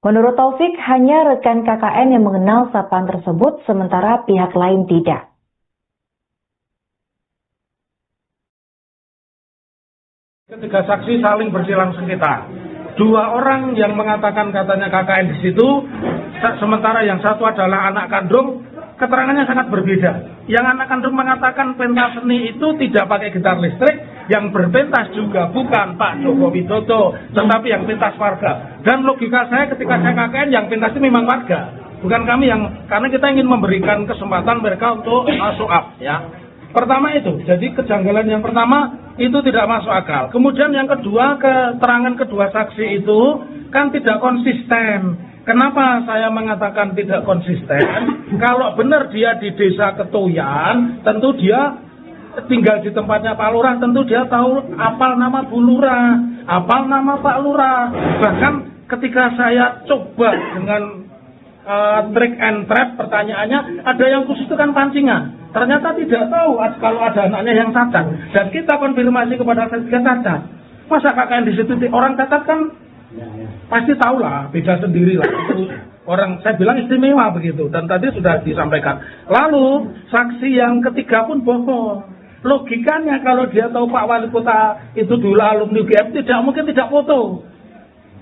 Menurut Taufik, hanya rekan KKN yang mengenal sapaan tersebut, sementara pihak lain tidak. Ketiga saksi saling bersilang sengketa. 2 orang yang mengatakan katanya KKN di situ, sementara yang satu adalah anak kandung, keterangannya sangat berbeda. Yang anak kandung mengatakan pentas seni itu tidak pakai gitar listrik, yang berpentas juga bukan Pak Joko Widodo, tetapi yang pentas warga. Dan logika saya ketika saya KKN, yang pentas itu memang warga, bukan kami yang, karena kita ingin memberikan kesempatan mereka untuk masuk up, ya. Pertama itu, jadi kejanggalan yang pertama itu tidak masuk akal. Kemudian yang kedua, keterangan kedua saksi itu kan tidak konsisten. Kenapa saya mengatakan tidak konsisten? Kalau benar dia di Desa Ketoyan, tentu dia tinggal di tempatnya Pak Lurah, tentu dia tahu apal nama Bu Lurah, apal nama Pak Lurah. Bahkan ketika saya coba dengan trick and trap, pertanyaannya ada yang khusus itu kan pancingan. Ternyata tidak tahu kalau ada anaknya yang cacat. Dan kita konfirmasi kepada ketiga cacat. Masa KKN di situ orang cacat kan pasti tahu lah, beda sendiri lah. Itu orang, saya bilang istimewa begitu. Dan tadi sudah disampaikan. Lalu saksi yang ketiga pun bohong. Logikanya kalau dia tahu Pak Wali Kota itu dulu alumni UGM, tidak mungkin tidak foto.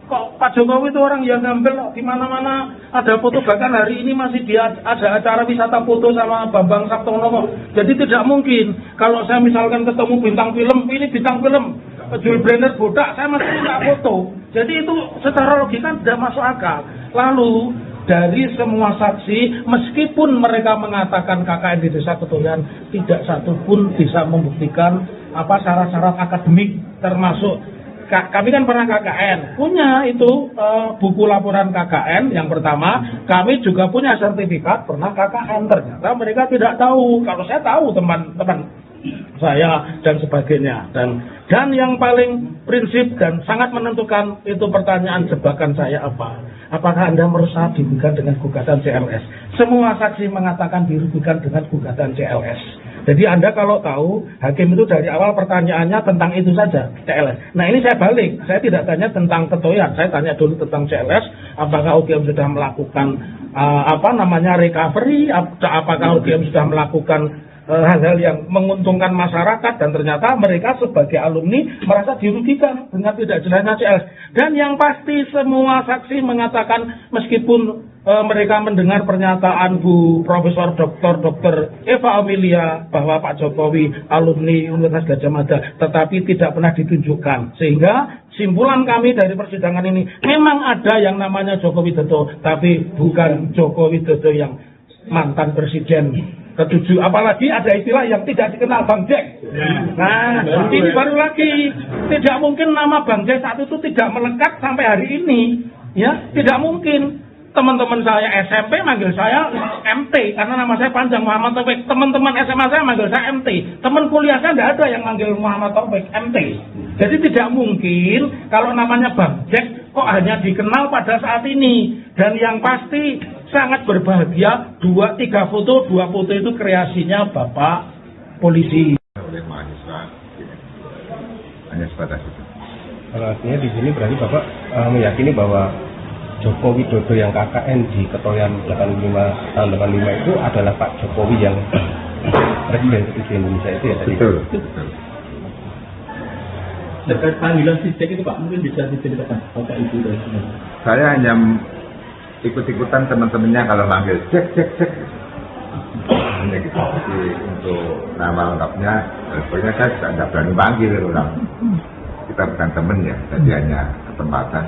Kok Pak Jokowi itu orang yang ngambil di mana-mana ada foto, bahkan hari ini masih dia ada acara wisata foto sama Bambang Saptonomo. Jadi tidak mungkin kalau saya misalkan ketemu bintang film, ini bintang film Jules Brenner bodak, saya masih tidak foto. Jadi itu secara logika tidak masuk akal. Lalu dari semua saksi, meskipun mereka mengatakan KKN di Desa Ketoyan, tidak satu pun bisa membuktikan apa syarat-syarat akademik, termasuk kami kan pernah KKN, punya itu buku laporan KKN yang pertama, kami juga punya sertifikat pernah KKN. Ternyata mereka tidak tahu, kalau saya tahu teman-teman saya dan sebagainya. Dan yang paling prinsip dan sangat menentukan itu pertanyaan jebakan saya apa? Apakah Anda merasa dirugikan dengan gugatan CLS? Semua saksi mengatakan dirugikan dengan gugatan CLS. Jadi Anda kalau tahu, hakim itu dari awal pertanyaannya tentang itu saja, CLS. Nah ini saya balik, saya tidak tanya tentang ketoyan, saya tanya dulu tentang CLS, apakah UGM sudah melakukan recovery, apakah UGM sudah melakukan hal-hal yang menguntungkan masyarakat, dan ternyata mereka sebagai alumni merasa dirugikan dengan tidak jelasnya CLS. Dan yang pasti semua saksi mengatakan meskipun mereka mendengar pernyataan Bu Profesor Dr. Eva Amelia bahwa Pak Jokowi alumni Universitas Gadjah Mada, tetapi tidak pernah ditunjukkan. Sehingga simpulan kami dari persidangan ini, memang ada yang namanya Joko Widodo, tapi bukan Joko Widodo yang mantan presiden ke-7. Apalagi ada istilah yang tidak dikenal, Bang Jack. Nah, ini baru lagi. Tidak mungkin nama Bang Jack saat itu tidak melekat sampai hari ini. Ya, tidak mungkin. Teman-teman saya SMP manggil saya MT karena nama saya panjang, Muhammad Taufik. Teman-teman SMA saya manggil saya MT. Teman kuliah saya tidak ada yang manggil Muhammad Taufik MT. Jadi tidak mungkin kalau namanya Bang Jack kok hanya dikenal pada saat ini. Dan yang pasti sangat berbahagia 2-3 foto, 2 foto itu kreasinya Bapak polisi. Oleh mahasiswa hanya sebatas itu. Artinya di sini berarti Bapak meyakini bahwa Joko Widodo yang KKN di Ketoyan 85 tahun 85 itu adalah Pak Jokowi yang Presiden ke-7 Indonesia itu ya tadi? Betul. Terkait panggilan si Jack itu Pak, mungkin bisa diceritakan apakah itu dan sebagainya. Saya hanya ikut-ikutan teman-temannya kalau manggil Jack. Hanya gitu. Jadi untuk nama lengkapnya, pokoknya saya tidak berani panggil orang. Kita bukan teman ya, jadi hanya kesempatan.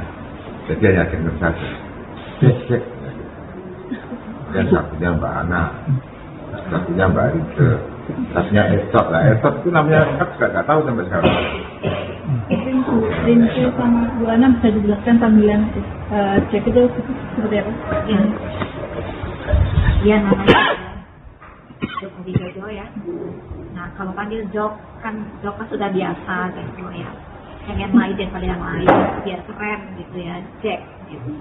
Jadi hanya dengar saja. Cek. Yang satunya Mbak Ana, satunya Mbak Rike, satunya Esot lah. Esot itu namanya nggak tahu sampai sekarang. Rinsu sama Bu Ana bisa dijelaskan panggilan Jack itu seperti apa? Ya namanya Joko Widodo ya. Nah kalau panggil Jok kan sudah biasa gitu ya. Yang lain daripada yang lain biar keren gitu ya, Jack gitu.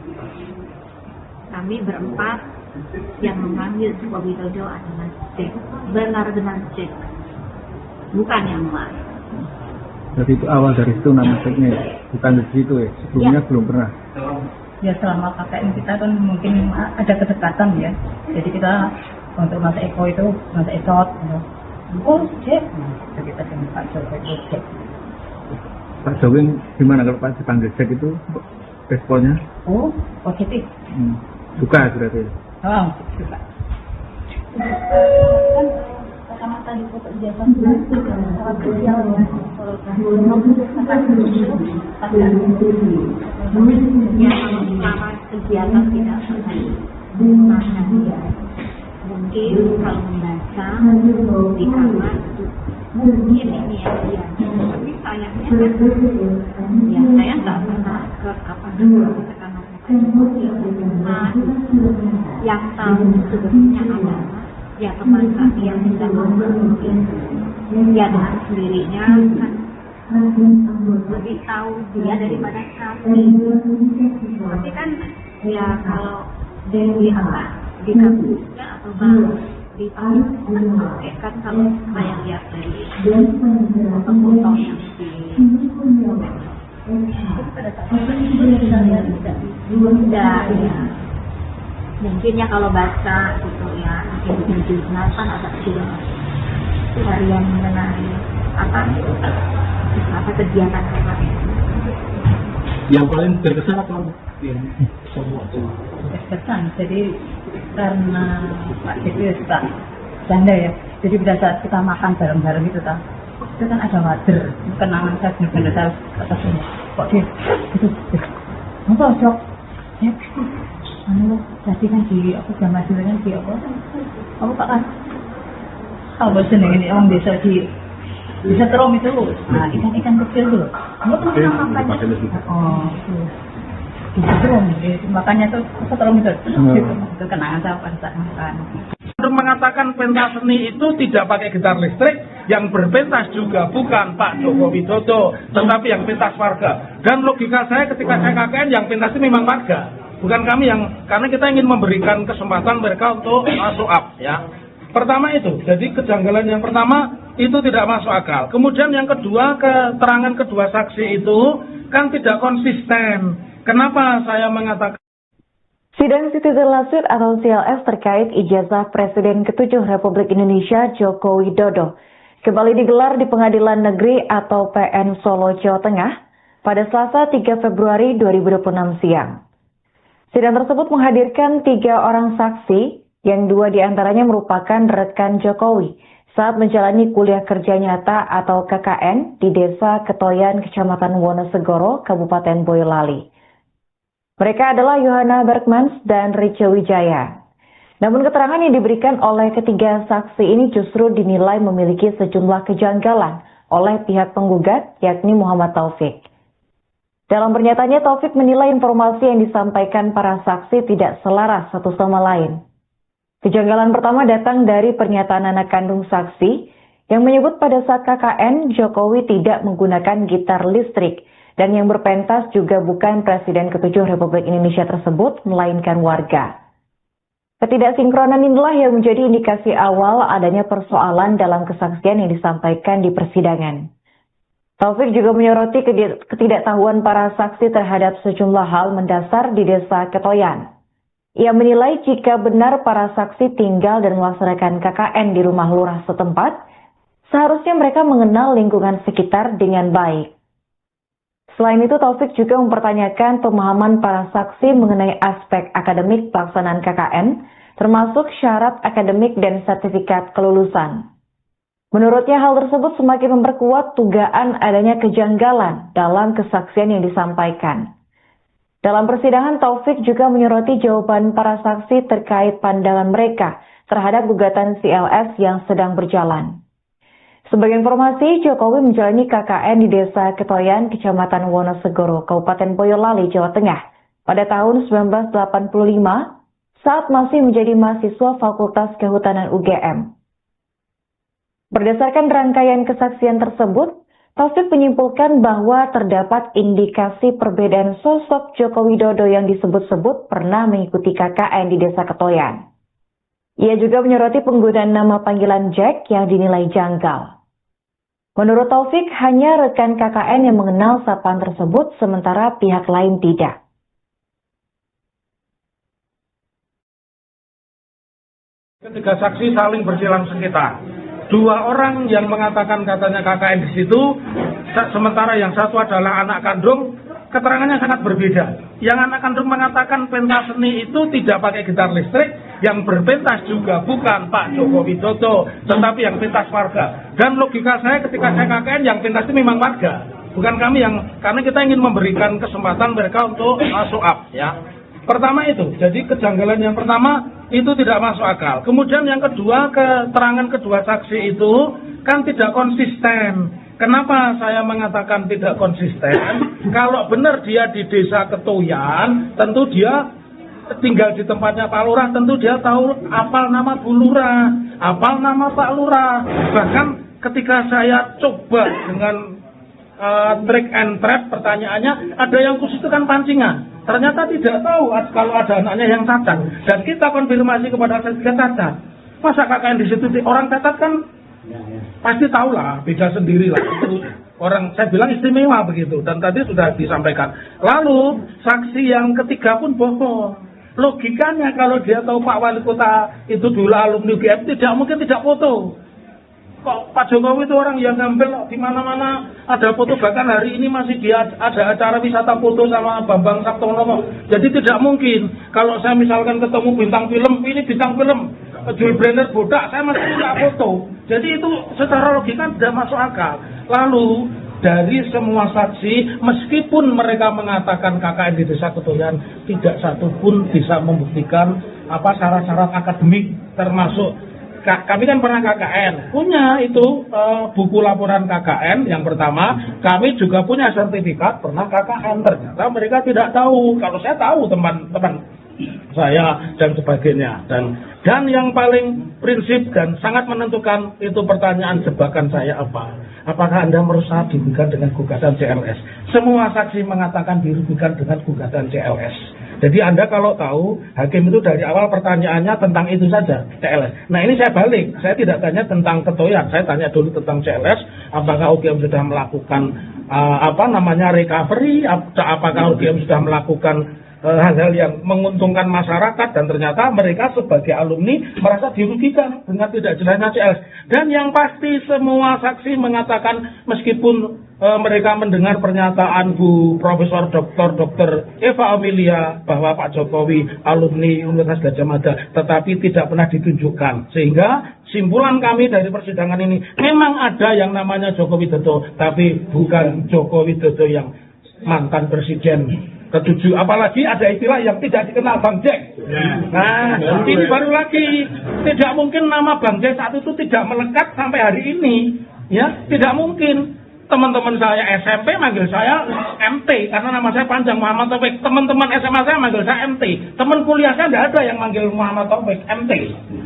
Kami berempat yang memanggil Joko Widodo adalah Jack, benar-benar Jack, bukan yang lain. Jadi itu awal dari itu nama Jacknya, bukan dari situ ya, sebelumnya Ya. belum pernah. Ya selama KKN kita kan mungkin ada kedekatan ya, jadi kita untuk Mas Eko itu Mas Esot, oh Jack, nah, kita dengan Pak Joko itu Jack. Pak Jokowi gimana kalau Pak dipanggil Jack itu responnya? Oh positif. Suka berarti. Oh suka. Kan pertama tadi foto ijazah sangat krusial ya. Kalau Ya selama kegiatan tidak pernah dia mungkin kalau membaca di kamar mungkin ini ya dia, tapi sayangnya ya saya nggak pernah ke apa karena yang tahu sebetulnya adalah ya teman kami yang sudah mungkin ya dengan sendirinya kan lebih tahu dia daripada kami. Tapi kan ya kalau di kampusnya atau di kan kalau saya lihat dari foto-foto yang tidak ya mungkin ya kalau baca gitu ya mungkin di jurnal kan ada juga harian mengenai apa kegiatan kemarin. Yang paling berkesan apa? Semua itu. Berkesan, jadi karena Pak Dewi suka janda ya, jadi pada saat kita makan bareng-bareng itu kan ada wader, kenangan saya benar-benar kata semua. Kok dia itu, apa Jok? Ya, tadi kan di aku sama kan di apa? Aku tak kan, kalau seneng ini orang desa di bisa terom itu, nah ikan-ikan kecil tuh, nggak pernah makan. Oh, bisa terom, makanya tuh terom itu kenangan saya pada saat makan. Untuk mengatakan pentas seni itu tidak pakai gitar listrik, yang berpentas juga bukan Pak Joko Widodo, tetapi yang pentas warga. Dan logika saya ketika saya KKN, yang pentas itu memang warga, bukan kami karena kita ingin memberikan kesempatan mereka untuk masuk up, ya. Pertama itu, jadi kejanggalan yang pertama itu tidak masuk akal. Kemudian yang kedua, keterangan kedua saksi itu kan tidak konsisten. Kenapa saya mengatakan? Sidang Citizen Lawsuit atau CLS terkait ijazah Presiden ke-7 Republik Indonesia Joko Widodo kembali digelar di Pengadilan Negeri atau PN Solo, Jawa Tengah pada Selasa 3 Februari 2026 siang. Sidang tersebut menghadirkan 3 orang saksi yang 2 diantaranya merupakan rekan Jokowi saat menjalani kuliah kerja nyata atau KKN di Desa Ketoyan, Kecamatan Wonosegoro, Kabupaten Boyolali. Mereka adalah Yohana Bergmans dan Rice Wijaya. Namun keterangan yang diberikan oleh ketiga saksi ini justru dinilai memiliki sejumlah kejanggalan oleh pihak penggugat, yakni Muhammad Taufik. Dalam pernyataannya, Taufik menilai informasi yang disampaikan para saksi tidak selaras satu sama lain. Kejanggalan pertama datang dari pernyataan anak kandung saksi yang menyebut pada saat KKN, Jokowi tidak menggunakan gitar listrik dan yang berpentas juga bukan Presiden ke-7 Republik Indonesia tersebut, melainkan warga. Ketidaksinkronan inilah yang menjadi indikasi awal adanya persoalan dalam kesaksian yang disampaikan di persidangan. Taufik juga menyoroti ketidaktahuan para saksi terhadap sejumlah hal mendasar di Desa Ketoyan. Ia menilai jika benar para saksi tinggal dan melaksanakan KKN di rumah lurah setempat, seharusnya mereka mengenal lingkungan sekitar dengan baik. Selain itu, Taufik juga mempertanyakan pemahaman para saksi mengenai aspek akademik pelaksanaan KKN, termasuk syarat akademik dan sertifikat kelulusan. Menurutnya hal tersebut semakin memperkuat dugaan adanya kejanggalan dalam kesaksian yang disampaikan. Dalam persidangan, Taufik juga menyoroti jawaban para saksi terkait pandangan mereka terhadap gugatan CLS yang sedang berjalan. Sebagai informasi, Jokowi menjalani KKN di Desa Ketoyan, Kecamatan Wonosegoro, Kabupaten Boyolali, Jawa Tengah pada tahun 1985 saat masih menjadi mahasiswa Fakultas Kehutanan UGM. Berdasarkan rangkaian kesaksian tersebut, Taufik menyimpulkan bahwa terdapat indikasi perbedaan sosok Joko Widodo yang disebut-sebut pernah mengikuti KKN di Desa Ketoyan. Ia juga menyoroti penggunaan nama panggilan Jack yang dinilai janggal. Menurut Taufik, hanya rekan KKN yang mengenal sapaan tersebut, sementara pihak lain tidak. Ketiga saksi saling bersilang sengketa. 2 orang yang mengatakan katanya KKN di situ, sementara yang satu adalah anak kandung, keterangannya sangat berbeda. Yang anak kandung mengatakan pentas seni itu tidak pakai gitar listrik, yang berpentas juga bukan Pak Joko Widodo, tetapi yang pentas warga. Dan logika saya ketika saya KKN, yang pentas itu memang warga, bukan kami karena kita ingin memberikan kesempatan mereka untuk masuk up, ya. Pertama itu, jadi kejanggalan yang pertama itu tidak masuk akal. Kemudian yang kedua, keterangan kedua saksi itu kan tidak konsisten. Kenapa saya mengatakan tidak konsisten? Kalau benar dia di Desa Ketoyan, tentu dia tinggal di tempatnya Pak Lurah, tentu dia tahu apal nama Bu Lurah, apal nama Pak Lurah. Bahkan ketika saya coba dengan trick and trap, pertanyaannya ada yang khusus itu kan pancingan. Ternyata tidak tahu kalau ada anaknya yang cacat. Dan kita konfirmasi kepada sertifikat cacat. Masa KKN di situ orang cacat kan pasti tahu lah, beda sendiri lah. Itu orang, saya bilang istimewa begitu. Dan tadi sudah disampaikan. Lalu saksi yang ketiga pun bohong. Logikanya kalau dia tahu Pak Wali Kota itu dulu alumni UGM, tidak mungkin tidak foto. Kok Pak Jokowi itu orang yang ngambil di mana-mana ada foto, bahkan hari ini masih dia ada acara wisata foto sama Bambang Saptono. Jadi tidak mungkin kalau saya misalkan ketemu bintang film, ini bintang film Jules Brenner bodak, saya masih tidak foto. Jadi itu secara logika tidak masuk akal. Lalu dari semua saksi, meskipun mereka mengatakan KKN di Desa Ketoyan, tidak satu pun bisa membuktikan syarat-syarat akademik, termasuk kami kan pernah KKN, punya itu buku laporan KKN yang pertama, kami juga punya sertifikat pernah KKN. Ternyata mereka tidak tahu, kalau saya tahu teman-teman saya dan sebagainya. Dan yang paling prinsip dan sangat menentukan itu pertanyaan jebakan saya apa? Apakah Anda merasa dirugikan dengan gugatan CLS? Semua saksi mengatakan dirugikan dengan gugatan CLS. Jadi Anda kalau tahu, hakim itu dari awal pertanyaannya tentang itu saja, CLS. Nah ini saya balik, saya tidak tanya tentang ketoyan, saya tanya dulu tentang CLS, apakah UGM sudah melakukan recovery, apakah UGM sudah melakukan hal-hal yang menguntungkan masyarakat, dan ternyata mereka sebagai alumni merasa dirugikan dengan tidak jelasnya CLS. Dan yang pasti semua saksi mengatakan meskipun mereka mendengar pernyataan Bu Profesor Dr. Eva Amelia bahwa Pak Jokowi alumni Universitas Gadjah Mada, tetapi tidak pernah ditunjukkan. Sehingga simpulan kami dari persidangan ini, memang ada yang namanya Joko Widodo, tapi bukan Joko Widodo yang mantan presiden ke-7, apalagi ada istilah yang tidak dikenal, Bang Jack. Nah, ini baru lagi. Tidak mungkin nama Bang Jack saat itu tidak melekat sampai hari ini. Ya, tidak mungkin. Teman-teman saya SMP manggil saya MT karena nama saya panjang, Muhammad Taufik. Teman-teman SMA saya manggil saya MT. Teman kuliah saya tidak ada yang manggil Muhammad Taufik, MT.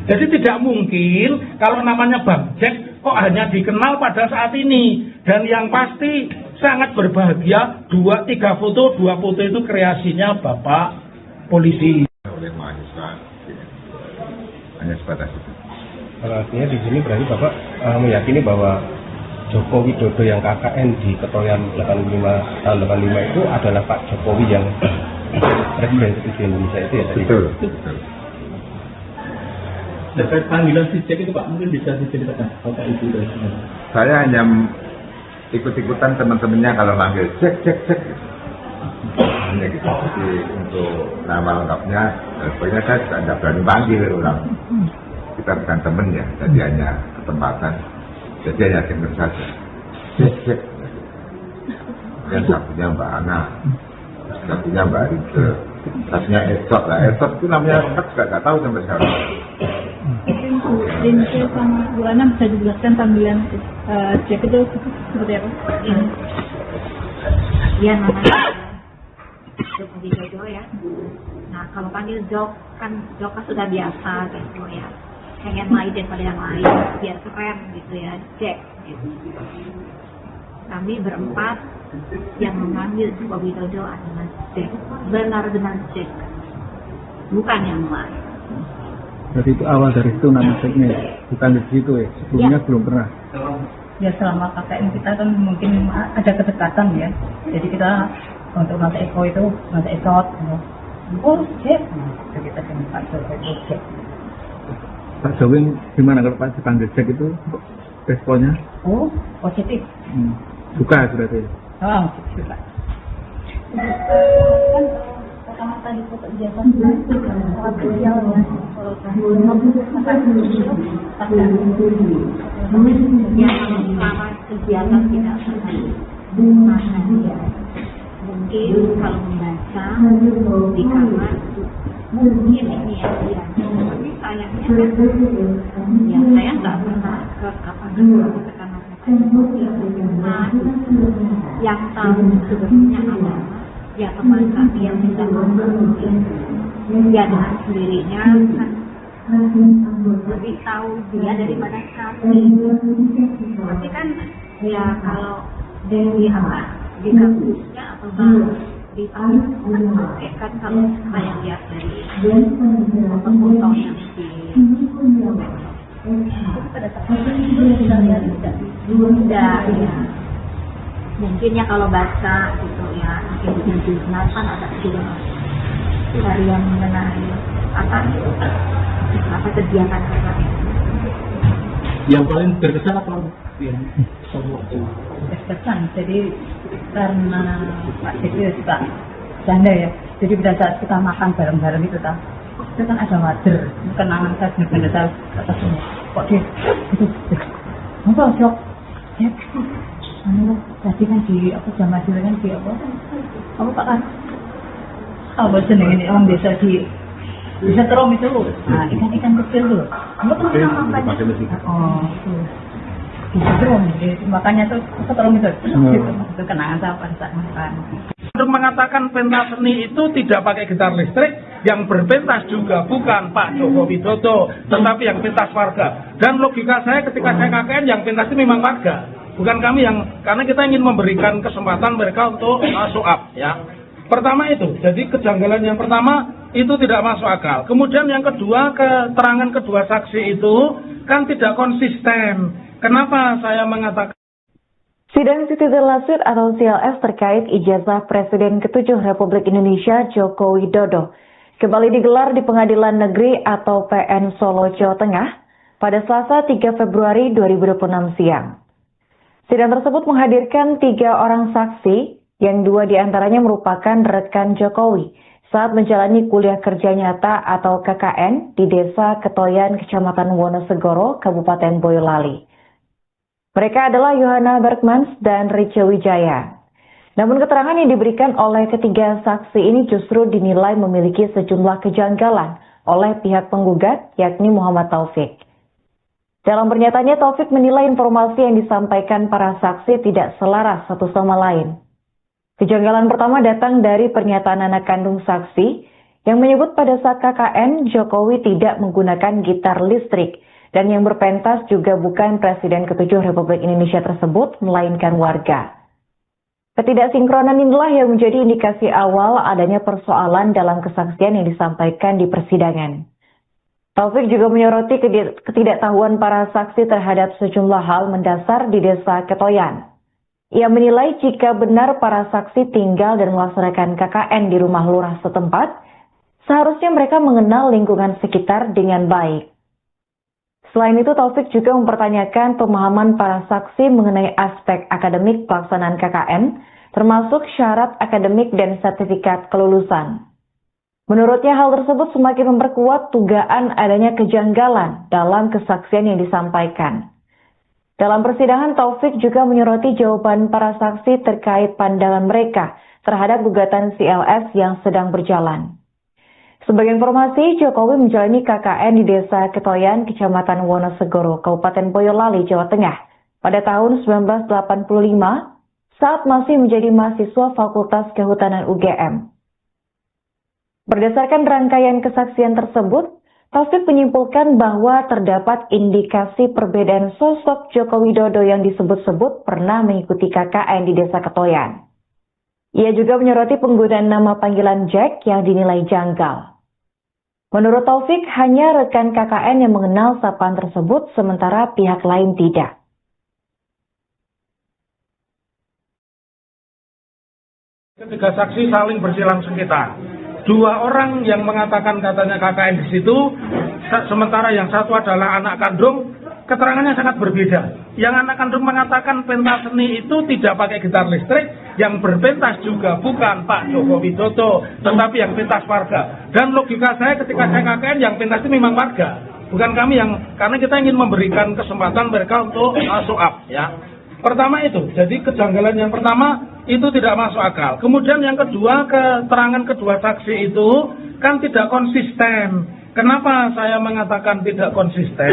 Jadi tidak mungkin kalau namanya Bang Jack kok hanya dikenal pada saat ini. Dan yang pasti sangat berbahagia, 2-3 foto, 2 foto itu kreasinya Bapak polisi. Oleh mahasiswa, hanya sebatas itu. Artinya di sini berarti Bapak meyakini bahwa Joko Widodo yang KKN di Ketoyan 85 itu adalah Pak Jokowi yang Presiden ke-7 Indonesia itu ya tadi? Betul. Terkait panggilan si Jack itu Pak, mungkin bisa diceritakan Bapak Ibu dari sini. Saya hanya ikut-ikutan teman-temannya kalau manggil cek. Hanya gitu. Jadi untuk nama lengkapnya, sebenarnya saya tidak berani panggil orang. Kita bukan teman ya, jadi hanya kesempatan. Jadi hanya dengar saja. Cek. Yang satunya Mbak Ana, satunya Mbak Rike, satunya Esot lah. Esot itu namanya lengkap juga nggak tahu sampai sekarang. Rinke sama Bu Ana bisa dijelaskan panggilan Jack itu seperti apa? Dia namanya Joko Widodo ya. Nah kalau panggil Jok kan sudah biasa gitu ya. Pengen lain daripada yang lain biar keren gitu ya, Jack gitu. Kami berempat yang mengambil Joko Widodo adalah Jack, benar-benar Jack, bukan yang lain. Jadi itu awal dari itu nama seknya, bukan di situ ya, sebelumnya belum pernah. Ya selama KKN kita kan mungkin ada kedekatan ya, jadi kita untuk Mas Eko itu, Mas Esot, Jack, jadi kita dengan Pak Jokowi Jack. Pak Jokowi gimana kalau Pak dipanggil Jack itu responnya? Oh, positif. Suka berarti. Oh, suka. Kan pertama kali foto ijazah sosialnya. Ya selama kegiatan kita mungkin kalau membaca di kamar mungkin ini ya dia. Tapi sayangnya kan ya saya nggak pernah ke karena yang tahu sebetulnya adalah ya teman kami yang tidak mungkin ya dengan sendirinya kan lebih tahu dia daripada kami. Tapi kan ya kalau di kampusnya atau di kampus kan kalau saya lihat dari foto-foto yang pada saat itu kita lihat tidak ya mungkin ya kalau baca gitu ya mungkin di jurnal kan ada juga dari yang mengenai apa kegiatan Yang paling berkesan apa? Berkesan, jadi karena Pak Jokowi suka janda ya, jadi pada saat kita makan bareng-bareng itu kan ada wader, kenangan saya benar-benar tahu kata semua. Kok dia itu, apa Jok? Ya, tadi kan di apa jamaah dulu kan di apa Pak kan? Apa seneng ini orang biasa di bisa terom itu, nah ikan-ikan kecil tuh. Kamu tuh makannya? Oh, tuh. Bisa terom, makanya tuh terom itu. Itu kenangan saya pada saat makan. Untuk mengatakan pentas seni itu tidak pakai gitar listrik, Yang berpentas juga bukan Pak Joko Widodo, tetapi yang pentas warga. Dan logika saya ketika saya KKN, yang pentas itu memang warga, bukan kami yang, karena kita ingin memberikan kesempatan mereka untuk show up, ya. Pertama itu, jadi kejanggalan yang pertama itu tidak masuk akal. Kemudian yang kedua, keterangan kedua saksi itu kan tidak konsisten. Kenapa saya mengatakan? Sidang Citizen Lawsuit atau CLS terkait ijazah Presiden ke-7 Republik Indonesia Joko Widodo kembali digelar di Pengadilan Negeri atau PN Solo, Jawa Tengah pada Selasa 3 Februari 2026 siang. Sidang tersebut menghadirkan 3 orang saksi yang 2 diantaranya merupakan rekan Jokowi saat menjalani kuliah kerja nyata atau KKN di Desa Ketoyan, Kecamatan Wonosegoro, Kabupaten Boyolali. Mereka adalah Yohana Bergmans dan Rice Wijaya. Namun keterangan yang diberikan oleh ketiga saksi ini justru dinilai memiliki sejumlah kejanggalan oleh pihak penggugat, yakni Muhammad Taufik. Dalam pernyataannya, Taufik menilai informasi yang disampaikan para saksi tidak selaras satu sama lain. Kejanggalan pertama datang dari pernyataan anak kandung saksi yang menyebut pada saat KKN, Jokowi tidak menggunakan gitar listrik dan yang berpentas juga bukan Presiden ke-7 Republik Indonesia tersebut, melainkan warga. Ketidaksinkronan inilah yang menjadi indikasi awal adanya persoalan dalam kesaksian yang disampaikan di persidangan. Taufik juga menyoroti ketidaktahuan para saksi terhadap sejumlah hal mendasar di Desa Ketoyan. Ia menilai jika benar para saksi tinggal dan melaksanakan KKN di rumah lurah setempat, seharusnya mereka mengenal lingkungan sekitar dengan baik. Selain itu, Taufik juga mempertanyakan pemahaman para saksi mengenai aspek akademik pelaksanaan KKN, termasuk syarat akademik dan sertifikat kelulusan. Menurutnya, hal tersebut semakin memperkuat dugaan adanya kejanggalan dalam kesaksian yang disampaikan. Dalam persidangan, Taufik juga menyoroti jawaban para saksi terkait pandangan mereka terhadap gugatan CLS yang sedang berjalan. Sebagai informasi, Jokowi menjalani KKN di Desa Ketoyan, Kecamatan Wonosegoro, Kabupaten Boyolali, Jawa Tengah pada tahun 1985 saat masih menjadi mahasiswa Fakultas Kehutanan UGM. Berdasarkan rangkaian kesaksian tersebut, Taufik menyimpulkan bahwa terdapat indikasi perbedaan sosok Joko Widodo yang disebut-sebut pernah mengikuti KKN di Desa Ketoyan. Ia juga menyoroti penggunaan nama panggilan Jack yang dinilai janggal. Menurut Taufik, hanya rekan KKN yang mengenal sapaan tersebut, sementara pihak lain tidak. Ketiga saksi saling bersilang sengketa. 2 orang yang mengatakan katanya KKN di situ, sementara yang satu adalah anak kandung, keterangannya sangat berbeda. Yang anak kandung mengatakan pentas seni itu tidak pakai gitar listrik, yang berpentas juga bukan Pak Joko Widodo, tetapi yang pentas warga. Dan logika saya ketika saya KKN, yang pentas itu memang warga, bukan kami yang, karena kita ingin memberikan kesempatan mereka untuk show up, ya. Pertama itu, jadi kejanggalan yang pertama itu tidak masuk akal. Kemudian yang kedua, keterangan kedua saksi itu kan tidak konsisten. Kenapa saya mengatakan tidak konsisten?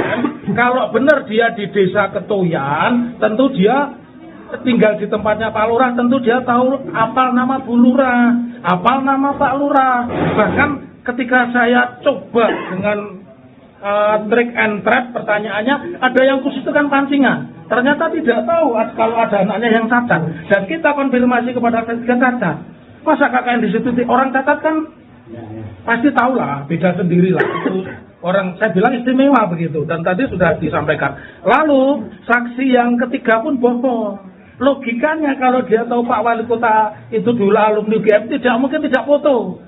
Kalau benar dia di Desa Ketoyan, tentu dia tinggal di tempatnya Pak Lurah, tentu dia tahu apal nama Bu Lurah, apal nama Pak Lurah. Bahkan ketika saya coba dengan trick and trap, pertanyaannya ada yang khusus itu kan pancingan. Ternyata tidak tahu kalau ada anaknya yang cacat. Dan kita konfirmasi kepada ketiga cacat. Masa KKN di situ orang cacat kan pasti tahu lah, beda sendiri lah. Itu orang, saya bilang istimewa begitu. Dan tadi sudah disampaikan. Lalu saksi yang ketiga pun bohong. Logikanya kalau dia tahu Pak Wali Kota itu dulu alumni UGM, tidak mungkin tidak foto.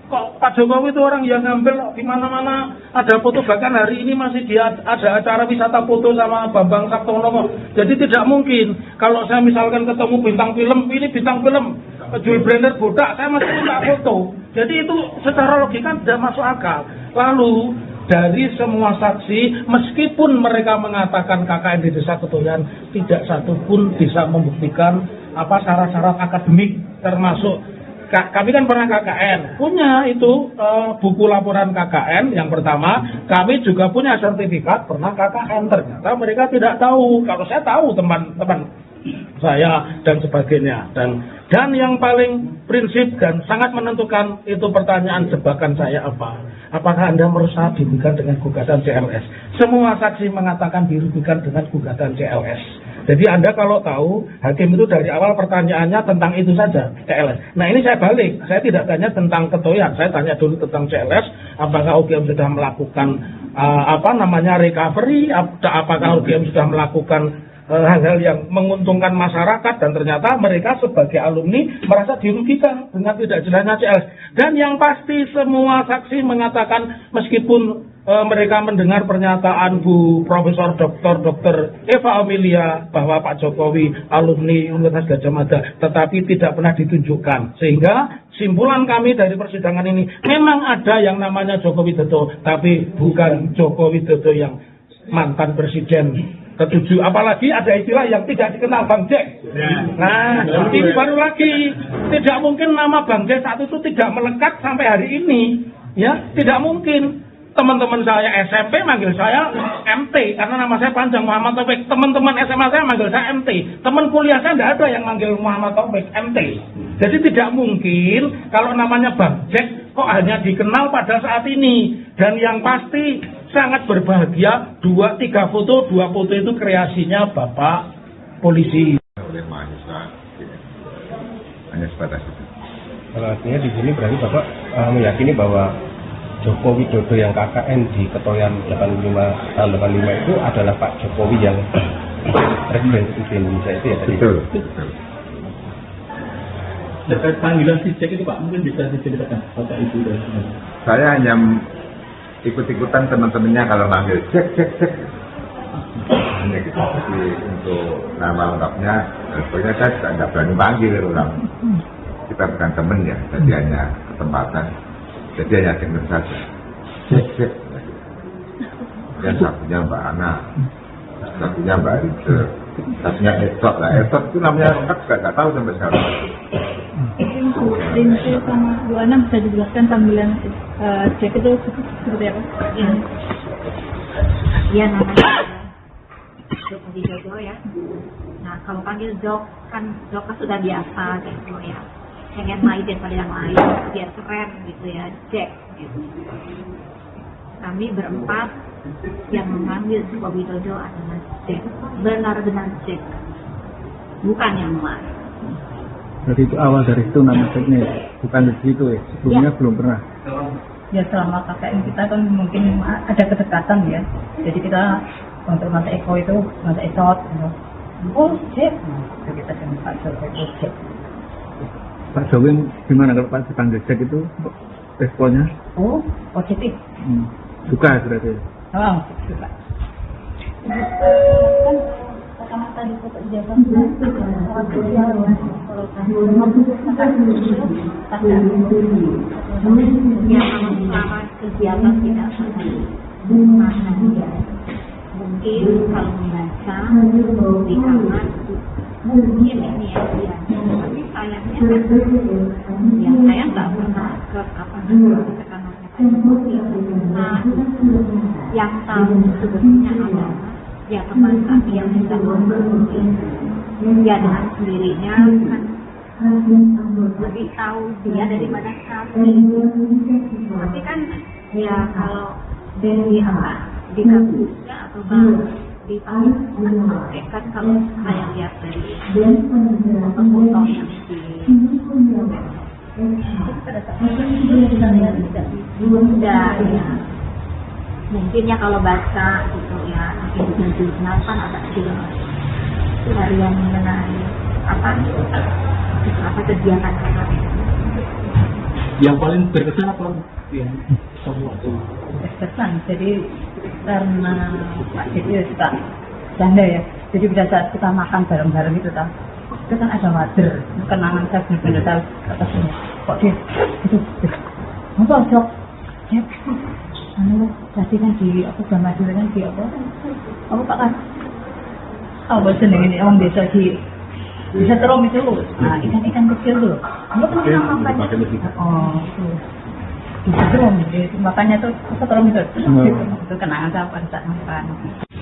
Kok Pak Jokowi itu orang yang ngambil di mana-mana ada foto, bahkan hari ini masih dia ada acara wisata foto sama Bambang Saptono. Jadi tidak mungkin kalau saya misalkan ketemu bintang film, ini bintang film Jules Brenner bodak, saya masih minta foto. Jadi itu secara logika tidak masuk akal. Lalu dari semua saksi, meskipun mereka mengatakan KKN di Desa Ketoyan, tidak satu pun bisa membuktikan apa syarat-syarat akademik, termasuk kami kan pernah KKN, punya itu buku laporan KKN yang pertama, kami juga punya sertifikat pernah KKN. Ternyata mereka tidak tahu, kalau saya tahu teman-teman saya dan sebagainya. Dan yang paling prinsip dan sangat menentukan itu pertanyaan jebakan saya apa? Apakah Anda merasa dirugikan dengan gugatan CLS? Semua saksi mengatakan dirugikan dengan gugatan CLS. Jadi Anda kalau tahu, hakim itu dari awal pertanyaannya tentang itu saja, CLS. Nah ini saya balik, saya tidak tanya tentang ketoyan, saya tanya dulu tentang CLS, apakah UGM sudah melakukan recovery, apakah UGM sudah melakukan hal-hal yang menguntungkan masyarakat, dan ternyata mereka sebagai alumni merasa dirugikan dengan tidak jelasnya CLS. Dan yang pasti semua saksi mengatakan meskipun mereka mendengar pernyataan Bu Profesor Dr. Eva Amelia bahwa Pak Jokowi alumni Universitas Gadjah Mada, tetapi tidak pernah ditunjukkan. Sehingga simpulan kami dari persidangan ini, memang ada yang namanya Joko Widodo, tapi bukan Joko Widodo yang mantan presiden ke-7. Apalagi ada istilah yang tidak dikenal, Bang Jack. Nah, ini baru lagi. Tidak mungkin nama Bang Jack saat itu tidak melekat sampai hari ini. Ya, tidak mungkin. Teman-teman saya SMP manggil saya MT karena nama saya panjang, Muhammad Taufik. Teman-teman SMA saya manggil saya MT. Teman kuliah saya tidak ada yang manggil Muhammad Taufik, MT. Jadi tidak mungkin kalau namanya Bang Jack kok hanya dikenal pada saat ini. Dan yang pasti sangat berbahagia 2-3 foto, 2 foto itu kreasinya Bapak polisi. Oleh mahasiswa, hanya sebatas itu. Artinya di sini berarti Bapak meyakini bahwa Joko Widodo yang KKN di Ketoyan 85 tahun 85 itu adalah Pak Jokowi yang Presiden Indonesia itu ya tadi. Betul. Terkait panggilan si Jack itu Pak, mungkin bisa diceritakan apakah itu dan Saya hanya ikut-ikutan teman-temannya kalau manggil Jack. Hanya gitu. Jadi untuk nama lengkapnya, pokoknya saya tidak berani panggil orang. Kita bukan teman ya, jadi hanya kesempatan. Jadi hanya dengar saja. Cek. Yang satunya Mbak Ana, satunya Mbak Rike, satunya Esot lah. Esot itu namanya lengkap nggak tahu sampai sekarang. Rinci sama Bu Ana bisa dijelaskan panggilan Jack itu seperti apa? Iya namanya Joko Widodo ya. Nah kalau panggil Jok kan sudah biasa gitu ya. Pengen main daripada yang lain biar keren gitu ya, Jack gitu. Kami berempat yang memanggil Joko Widodo adalah Jack, benar-benar Jack, bukan yang lain. Jadi itu awal dari itu nama Jacknya, bukan dari situ ya, sebelumnya belum pernah. Ya selama KKN kita kan mungkin ada kedekatan ya, jadi kita untuk Mas Eko itu Mas Esot, oh Jack, kita dengan Pak Jokowi Jack. Pak Jokowi gimana kalau Pak dipanggil Jack itu responnya? Oh, positif. Suka berarti. Oh, suka. Kan pertama tadi foto ijazah selama kegiatan tidak mungkin kalau membaca di kamar mungkin ini ya dia, tapi sayangnya ya saya nggak pernah ke nah yang tahu sebetulnya adalah ya teman kami yang sudah mungkin ya dengan sendirinya kan lebih tahu dia daripada kami, tapi kan ya kalau di kampusnya atau di panggilan kan kalau saya lihat dari foto yang sudah ya mungkin ya kalau baca gitu ya di jurnal kan ada jelas harian mengenai apa kegiatan Yang paling berkesan apa? Yang semua itu berkesan. Jadi karena Pak Jokowi suka janda ya, jadi pada saat kita makan bareng-bareng itu kan ada wader, kenangan saya benar-benar tahu atasnya. Kok dia itu masa Jok tadi kan di jamaah dulu kan di apa Pak kan seneng ini orang desa di Setrom itu nah ikan kecil tuh kamu kenal makanya di Setrom makanya tuh Setrom itu kenangan saya pada saat makan.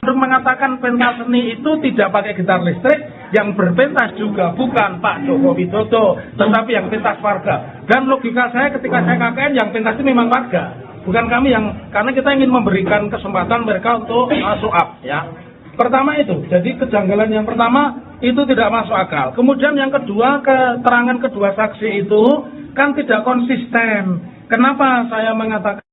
Untuk mengatakan pentas seni itu tidak pakai gitar listrik, yang berpentas juga bukan Pak Joko Widodo, tetapi yang pentas warga. Dan logika saya ketika saya KKN, yang pentas itu memang warga, bukan kami karena kita ingin memberikan kesempatan mereka untuk show up, ya. Pertama itu, jadi kejanggalan yang pertama itu tidak masuk akal. Kemudian yang kedua, keterangan kedua saksi itu kan tidak konsisten. Kenapa saya mengatakan?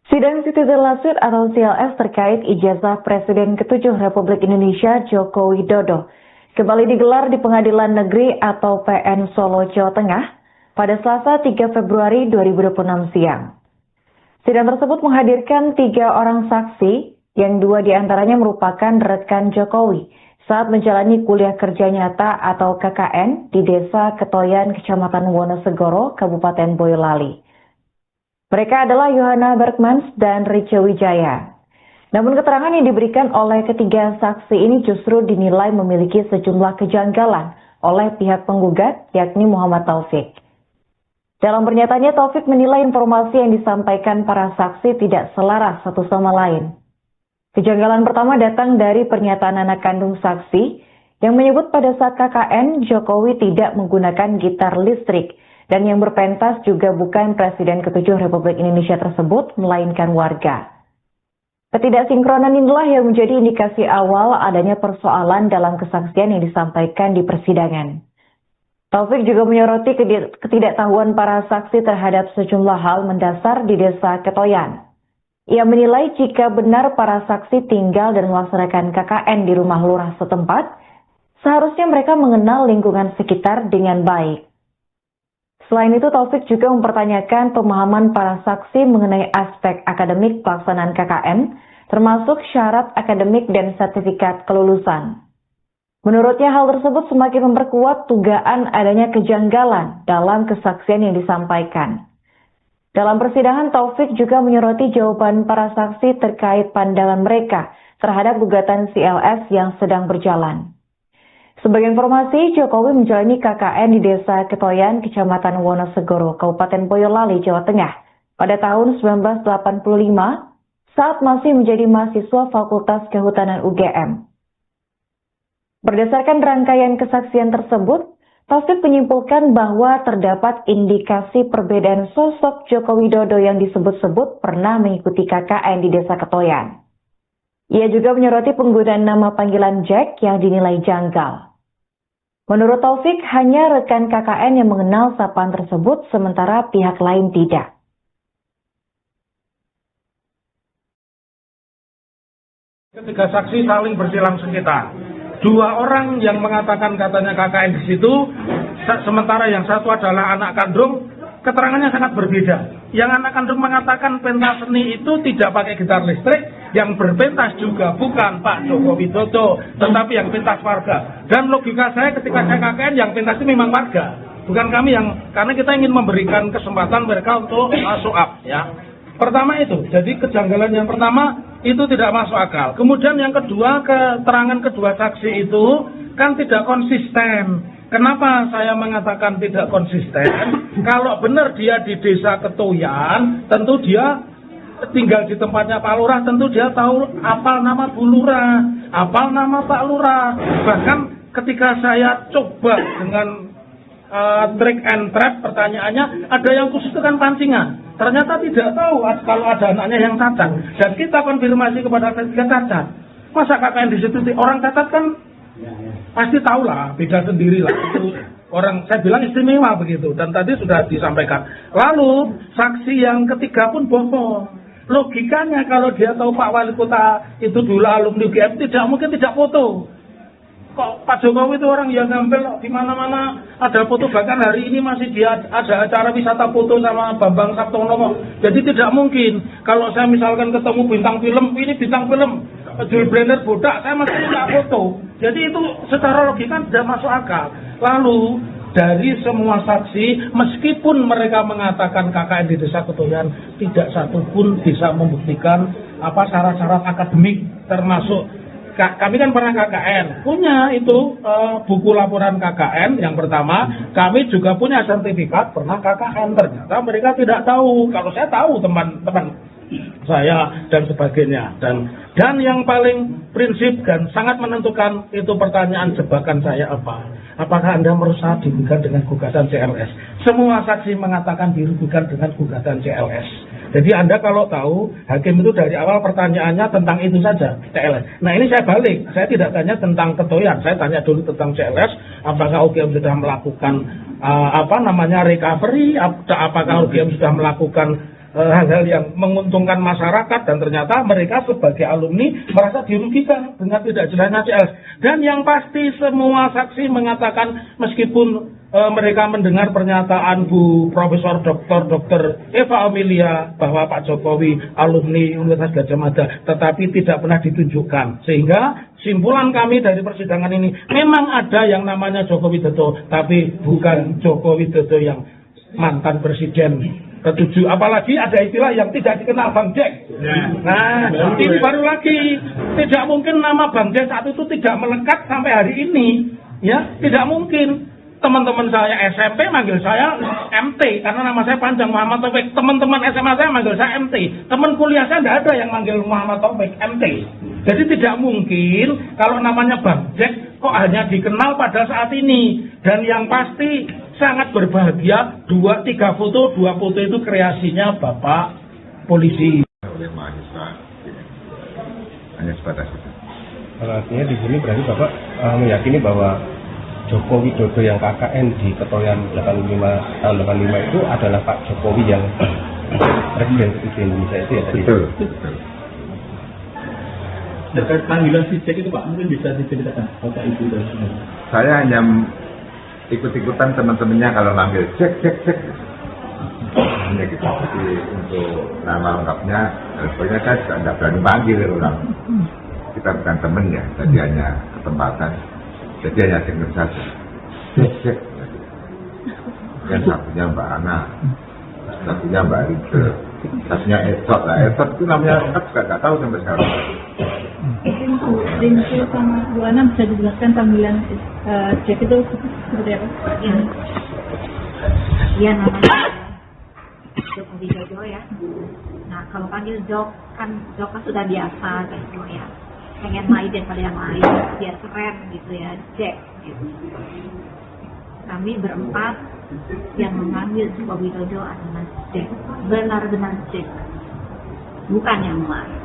Sidang Citizen Lawsuit atau CLS terkait ijazah Presiden ke-7 Republik Indonesia Joko Widodo kembali digelar di Pengadilan Negeri atau PN Solo, Jawa Tengah pada Selasa 3 Februari 2026 siang. Sidang tersebut menghadirkan 3 orang saksi yang 2 diantaranya merupakan rekan Jokowi saat menjalani kuliah kerja nyata atau KKN di Desa Ketoyan, Kecamatan Wonosegoro, Kabupaten Boyolali. Mereka adalah Yohana Bergmans dan Rice Wijaya. Namun keterangan yang diberikan oleh ketiga saksi ini justru dinilai memiliki sejumlah kejanggalan oleh pihak penggugat, yakni Muhammad Taufik. Dalam pernyataannya, Taufik menilai informasi yang disampaikan para saksi tidak selaras satu sama lain. Kejanggalan pertama datang dari pernyataan anak kandung saksi yang menyebut pada saat KKN, Jokowi tidak menggunakan gitar listrik dan yang berpentas juga bukan Presiden ke-7 Republik Indonesia tersebut, melainkan warga. Ketidaksinkronan inilah yang menjadi indikasi awal adanya persoalan dalam kesaksian yang disampaikan di persidangan. Taufik juga menyoroti ketidaktahuan para saksi terhadap sejumlah hal mendasar di Desa Ketoyan. Ia menilai jika benar para saksi tinggal dan melaksanakan KKN di rumah lurah setempat, seharusnya mereka mengenal lingkungan sekitar dengan baik. Selain itu, Taufik juga mempertanyakan pemahaman para saksi mengenai aspek akademik pelaksanaan KKN, termasuk syarat akademik dan sertifikat kelulusan. Menurutnya, hal tersebut semakin memperkuat dugaan adanya kejanggalan dalam kesaksian yang disampaikan. Dalam persidangan, Taufik juga menyoroti jawaban para saksi terkait pandangan mereka terhadap gugatan CLS yang sedang berjalan. Sebagai informasi, Jokowi menjalani KKN di Desa Ketoyan, Kecamatan Wonosegoro, Kabupaten Boyolali, Jawa Tengah pada tahun 1985 saat masih menjadi mahasiswa Fakultas Kehutanan UGM. Berdasarkan rangkaian kesaksian tersebut, Taufik menyimpulkan bahwa terdapat indikasi perbedaan sosok Joko Widodo yang disebut-sebut pernah mengikuti KKN di Desa Ketoyan. Ia juga menyoroti penggunaan nama panggilan Jack yang dinilai janggal. Menurut Taufik, hanya rekan KKN yang mengenal sapaan tersebut, sementara pihak lain tidak. Ketiga saksi saling bersilang sengketa. 2 orang yang mengatakan katanya KKN di situ, sementara yang satu adalah anak kandung, keterangannya sangat berbeda. Yang anak kandung mengatakan pentas seni itu tidak pakai gitar listrik, yang berpentas juga bukan Pak Joko Widodo, tetapi yang pentas warga. Dan logika saya ketika saya KKN, yang pentas itu memang warga, bukan kami karena kita ingin memberikan kesempatan mereka untuk show up, ya. Pertama itu, jadi kejanggalan yang pertama itu tidak masuk akal. Kemudian yang kedua, keterangan kedua saksi itu kan tidak konsisten. Kenapa saya mengatakan tidak konsisten? Kalau benar dia di Desa Ketoyan, tentu dia tinggal di tempatnya Pak Lurah, tentu dia tahu apal nama Bu Lurah, apal nama Pak Lurah. Bahkan ketika saya coba dengan trick and trap, pertanyaannya ada yang khusus itu kan pancingan. Ternyata tidak tahu kalau ada anaknya yang cacat. Dan kita konfirmasi kepada dia cacat. Masa KKN di situ orang cacat kan pasti tahu lah, beda sendiri lah. Itu orang, saya bilang istimewa begitu. Dan tadi sudah disampaikan. Lalu saksi yang ketiga pun bohong. Logikanya kalau dia tahu Pak Wali Kota itu dulu alumni UGM, tidak mungkin tidak foto. Kok Pak Jokowi itu orang yang ngambil di mana-mana ada foto, bahkan hari ini masih dia ada acara wisata foto sama Bambang Saptono. Jadi tidak mungkin kalau saya misalkan ketemu bintang film, ini bintang film Jules Brenner bodak, saya masih tidak foto. Jadi itu secara logika tidak masuk akal. Lalu dari semua saksi, meskipun mereka mengatakan KKN di Desa Ketoyan, tidak satu pun bisa membuktikan syarat-syarat akademik, termasuk kami kan pernah KKN, punya itu buku laporan KKN yang pertama, kami juga punya sertifikat pernah KKN. Ternyata mereka tidak tahu, kalau saya tahu teman-teman saya dan sebagainya. Dan yang paling prinsip dan sangat menentukan itu pertanyaan jebakan saya apa? Apakah Anda merasa dirugikan dengan gugatan CLS? Semua saksi mengatakan dirugikan dengan gugatan CLS. Jadi Anda kalau tahu, hakim itu dari awal pertanyaannya tentang itu saja, CLS. Nah ini saya balik, saya tidak tanya tentang ketoyan, saya tanya dulu tentang CLS, apakah UGM sudah melakukan recovery, apakah UGM sudah melakukan hal-hal yang menguntungkan masyarakat, dan ternyata mereka sebagai alumni merasa dirugikan dengan tidak jelasnya CLS. Dan yang pasti semua saksi mengatakan meskipun mereka mendengar pernyataan Bu Profesor Dr. Eva Amelia bahwa Pak Jokowi alumni Universitas Gadjah Mada, tetapi tidak pernah ditunjukkan. Sehingga simpulan kami dari persidangan ini, memang ada yang namanya Joko Widodo, tapi bukan Joko Widodo yang mantan presiden ke-7. Apalagi ada istilah yang tidak dikenal, Bang Jack. Nah, ini baru lagi. Tidak mungkin nama Bang Jack saat itu tidak melekat sampai hari ini. Ya, tidak mungkin. Teman-teman saya SMP manggil saya MT karena nama saya panjang, Muhammad Taufik. Teman-teman SMA saya manggil saya MT. Teman kuliah saya tidak ada yang manggil Muhammad Taufik, MT. Jadi tidak mungkin kalau namanya Bang Jack kok hanya dikenal pada saat ini. Dan yang pasti sangat berbahagia, 2-3 foto, 2 foto itu kreasinya Bapak polisi. Oleh mahasiswa hanya sebatas itu. Artinya di sini berarti Bapak meyakini bahwa Joko Widodo yang KKN di Ketoyan 85 tahun 85 itu adalah Pak Jokowi yang Presiden ke-7 Indonesia itu ya tadi. Betul. Terkait panggilan si Jack itu Pak, mungkin bisa diceritakan apakah itu dan sebagainya. Saya hanya ikut-ikutan teman-temannya kalau manggil cek. Hanya gitu. Jadi untuk nama lengkapnya, pokoknya saya tidak berani panggil orang. Kita bukan temen ya, jadi hanya kesempatan. Jadi hanya dengar saja. Cek. Yang satunya Mbak Ana, satunya Mbak Rike, satunya Esot. Nah, Esot itu namanya lengkap juga nggak tahu sampai sekarang. Rinsu sama Bu Ana bisa dijelaskan panggilan Jack itu seperti apa? Iya namanya Joko Widodo ya. Nah kalau panggil Jok kan sudah biasa gitu ya. Pengen main daripada yang lain, biar keren gitu ya, Jack gitu. Kami berempat yang memanggil Joko Widodo adalah Jack, benar-benar Jack, bukan yang lain.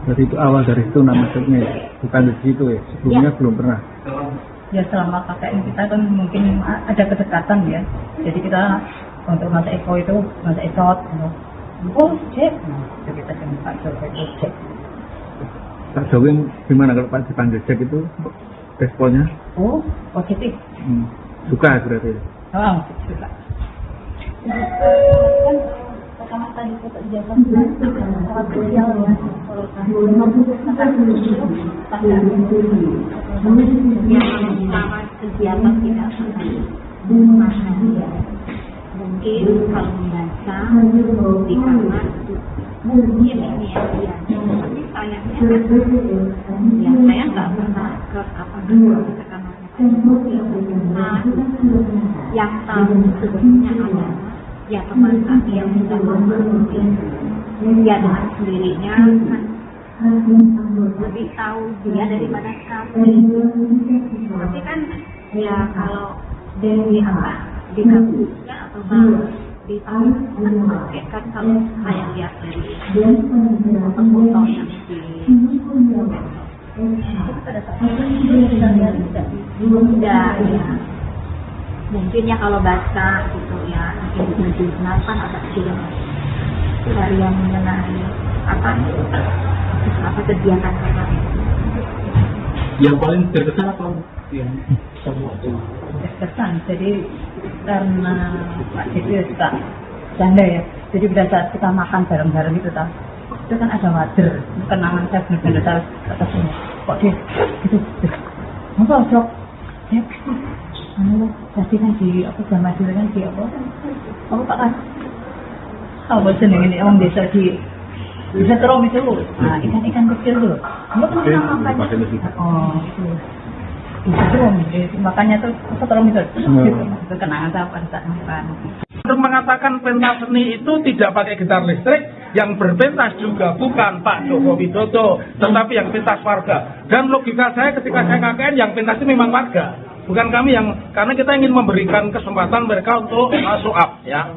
Berarti itu awal dari itu nama Jacknya ya? Bukan dari situ ya? Sebelumnya belum pernah? Ya selama KKN kita kan mungkin ada kedekatan ya. Jadi kita untuk Mas Eko itu, Mas Esot, Jack, jadi kita dengan Pak Jokowi Jack. Pak Jokowi gimana kalau Pak dipanggil Jack itu responnya? Oh, positif. Suka berarti? Oh, suka. Pertama kali foto ijazah sangat sosial ya. Yang pertama kegiatan kita mungkin kalau membaca di kamar mungkin ini ya, tapi sayangnya ya saya nggak pernah ke kamarnya yang tahu sebenarnya adalah ya teman kami yang sudah masuk ya dengan sendirinya kan lebih tahu dia daripada kami. Tapi kan ya kalau dari di kampusnya atau di tahun kan kalau saya lihat dari foto yang pada saat tidak ya mungkin ya kalau baca gitu ya mungkin di jurnal kan ada film dari yang mengenai apa kegiatan mereka itu. Yang paling berkesan apa yang semua itu? Berkesan, jadi karena Pak Jokowi suka janda ya, jadi pada saat kita makan bareng-bareng itu tahu, itu kan ada wader, kenangan saya benar-benar tahu kata semua, kok dia gitu, masa Jok, ya, pasti kan di apa sama dulu kan di apa Pak kan, apa seneng ini orang desa di Setrom itu, nah ikan-ikan kecil tuh, kamu kan makan, oh itu. disetrum, makanya tuh setrum itu gitu, kenangan saya pada saat makan. Untuk mengatakan pentas seni itu tidak pakai gitar listrik, yang berpentas juga bukan Pak Joko Widodo, tetapi yang pentas warga. Dan logika saya ketika saya KKN, yang pentas itu memang warga, bukan kami yang, karena kita ingin memberikan kesempatan mereka untuk masuk up, ya.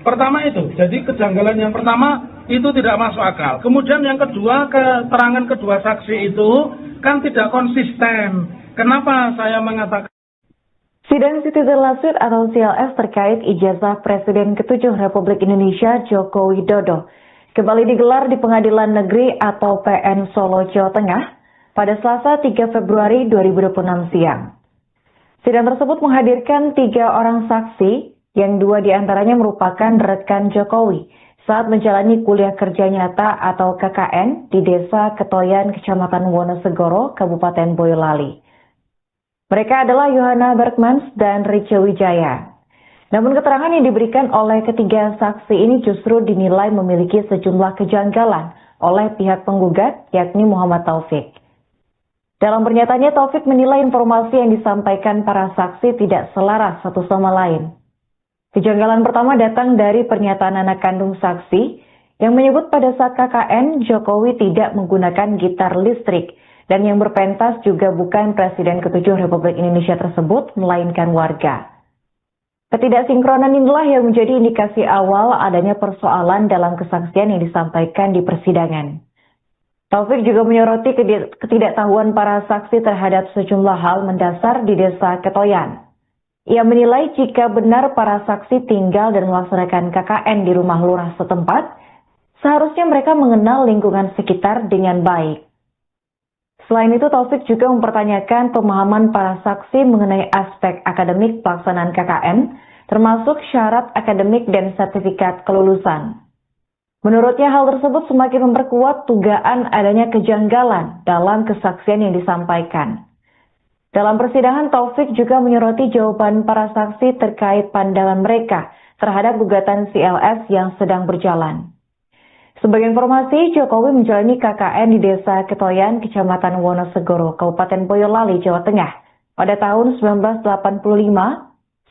Pertama itu, jadi kejanggalan yang pertama itu tidak masuk akal. Kemudian yang kedua, keterangan kedua saksi itu kan tidak konsisten. Kenapa saya mengatakan? Sidang Citizen Lawsuit atau CLS terkait ijazah Presiden ke-7 Republik Indonesia Joko Widodo kembali digelar di Pengadilan Negeri atau PN Solo, Jawa Tengah pada Selasa 3 Februari 2026 siang. Sidang tersebut menghadirkan 3 orang saksi yang 2 diantaranya merupakan rekan Jokowi saat menjalani kuliah kerja nyata atau KKN di Desa Ketoyan, Kecamatan Wonosegoro, Kabupaten Boyolali. Mereka adalah Yohana Bergmans dan Rice Wijaya. Namun keterangan yang diberikan oleh ketiga saksi ini justru dinilai memiliki sejumlah kejanggalan oleh pihak penggugat, yakni Muhammad Taufik. Dalam pernyataannya, Taufik menilai informasi yang disampaikan para saksi tidak selaras satu sama lain. Kejanggalan pertama datang dari pernyataan anak kandung saksi yang menyebut pada saat KKN, Jokowi tidak menggunakan gitar listrik, dan yang berpentas juga bukan Presiden ke-7 Republik Indonesia tersebut, melainkan warga. Ketidaksinkronan inilah yang menjadi indikasi awal adanya persoalan dalam kesaksian yang disampaikan di persidangan. Taufik juga menyoroti ketidaktahuan para saksi terhadap sejumlah hal mendasar di Desa Ketoyan. Ia menilai jika benar para saksi tinggal dan melaksanakan KKN di rumah lurah setempat, seharusnya mereka mengenal lingkungan sekitar dengan baik. Selain itu, Taufik juga mempertanyakan pemahaman para saksi mengenai aspek akademik pelaksanaan KKN, termasuk syarat akademik dan sertifikat kelulusan. Menurutnya, hal tersebut semakin memperkuat dugaan adanya kejanggalan dalam kesaksian yang disampaikan. Dalam persidangan, Taufik juga menyoroti jawaban para saksi terkait pandangan mereka terhadap gugatan CLS yang sedang berjalan. Sebagai informasi, Jokowi menjalani KKN di Desa Ketoyan, Kecamatan Wonosegoro, Kabupaten Boyolali, Jawa Tengah pada tahun 1985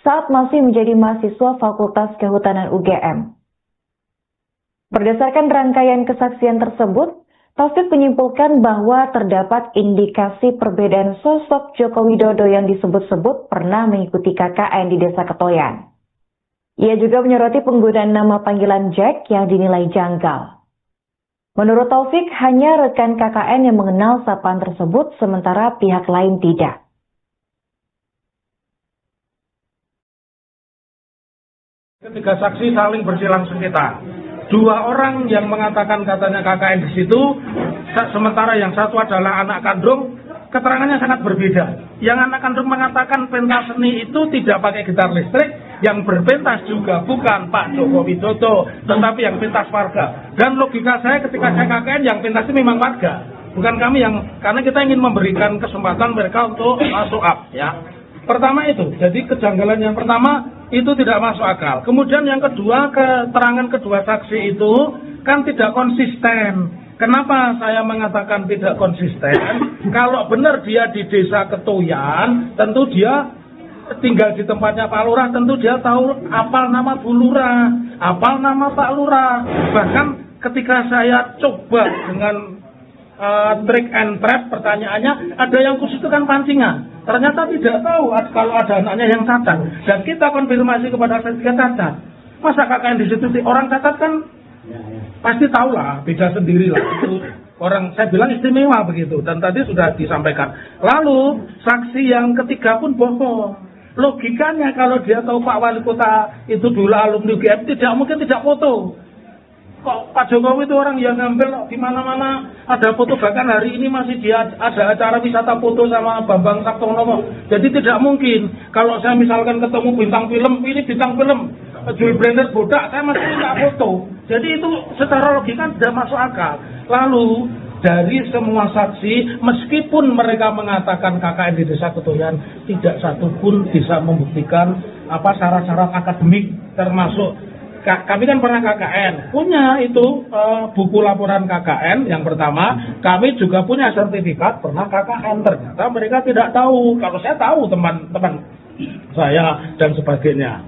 saat masih menjadi mahasiswa Fakultas Kehutanan UGM. Berdasarkan rangkaian kesaksian tersebut, Taufik menyimpulkan bahwa terdapat indikasi perbedaan sosok Joko Widodo yang disebut-sebut pernah mengikuti KKN di Desa Ketoyan. Ia juga menyoroti penggunaan nama panggilan Jack yang dinilai janggal. Menurut Taufik, hanya rekan KKN yang mengenal sapaan tersebut, sementara pihak lain tidak. Ketiga saksi saling bersilang sengketa. 2 orang yang mengatakan katanya KKN di situ, sementara yang satu adalah anak kandung, keterangannya sangat berbeda. Yang anak kandung mengatakan pentas seni itu tidak pakai gitar listrik, yang berpentas juga bukan Pak Joko Widodo, tetapi yang pentas warga. Dan logika saya ketika saya KKN, yang pentas itu memang warga, bukan kami yang, karena kita ingin memberikan kesempatan mereka untuk masuk up, ya. Pertama itu, jadi kejanggalan yang pertama itu tidak masuk akal. Kemudian yang kedua, keterangan kedua saksi itu kan tidak konsisten. Kenapa saya mengatakan tidak konsisten? Kalau benar dia di Desa Ketoyan, tentu dia tinggal di tempatnya Pak Lurah, tentu dia tahu apal nama Bu Lurah, apal nama Pak Lurah. Bahkan ketika saya coba dengan trick and trap, pertanyaannya ada yang khusus itu kan pancingan. Ternyata tidak tahu kalau ada anaknya yang cacat. Dan kita konfirmasi kepada sertifikat cacat. Masa KKN di situ orang cacat kan pasti tahu lah, beda sendiri lah. Itu orang, saya bilang istimewa begitu. Dan tadi sudah disampaikan. Lalu saksi yang ketiga pun bohong. Logikanya kalau dia tahu Pak Wali Kota itu dulu alumni UGM, tidak mungkin tidak foto. Kok Pak Jokowi itu orang yang ngambil di mana-mana ada foto, bahkan hari ini masih dia ada acara wisata foto sama Bambang Saptonomo. Jadi tidak mungkin kalau saya misalkan ketemu bintang film, ini bintang film Jules Brender bodak, saya masih tidak foto. Jadi itu secara logika tidak masuk akal. Lalu dari semua saksi, meskipun mereka mengatakan KKN di Desa Ketoyan, tidak satu pun bisa membuktikan apa syarat-syarat akademik, termasuk kami kan pernah KKN, punya itu buku laporan KKN yang pertama, kami juga punya sertifikat pernah KKN. Ternyata mereka tidak tahu, kalau saya tahu teman-teman saya dan sebagainya.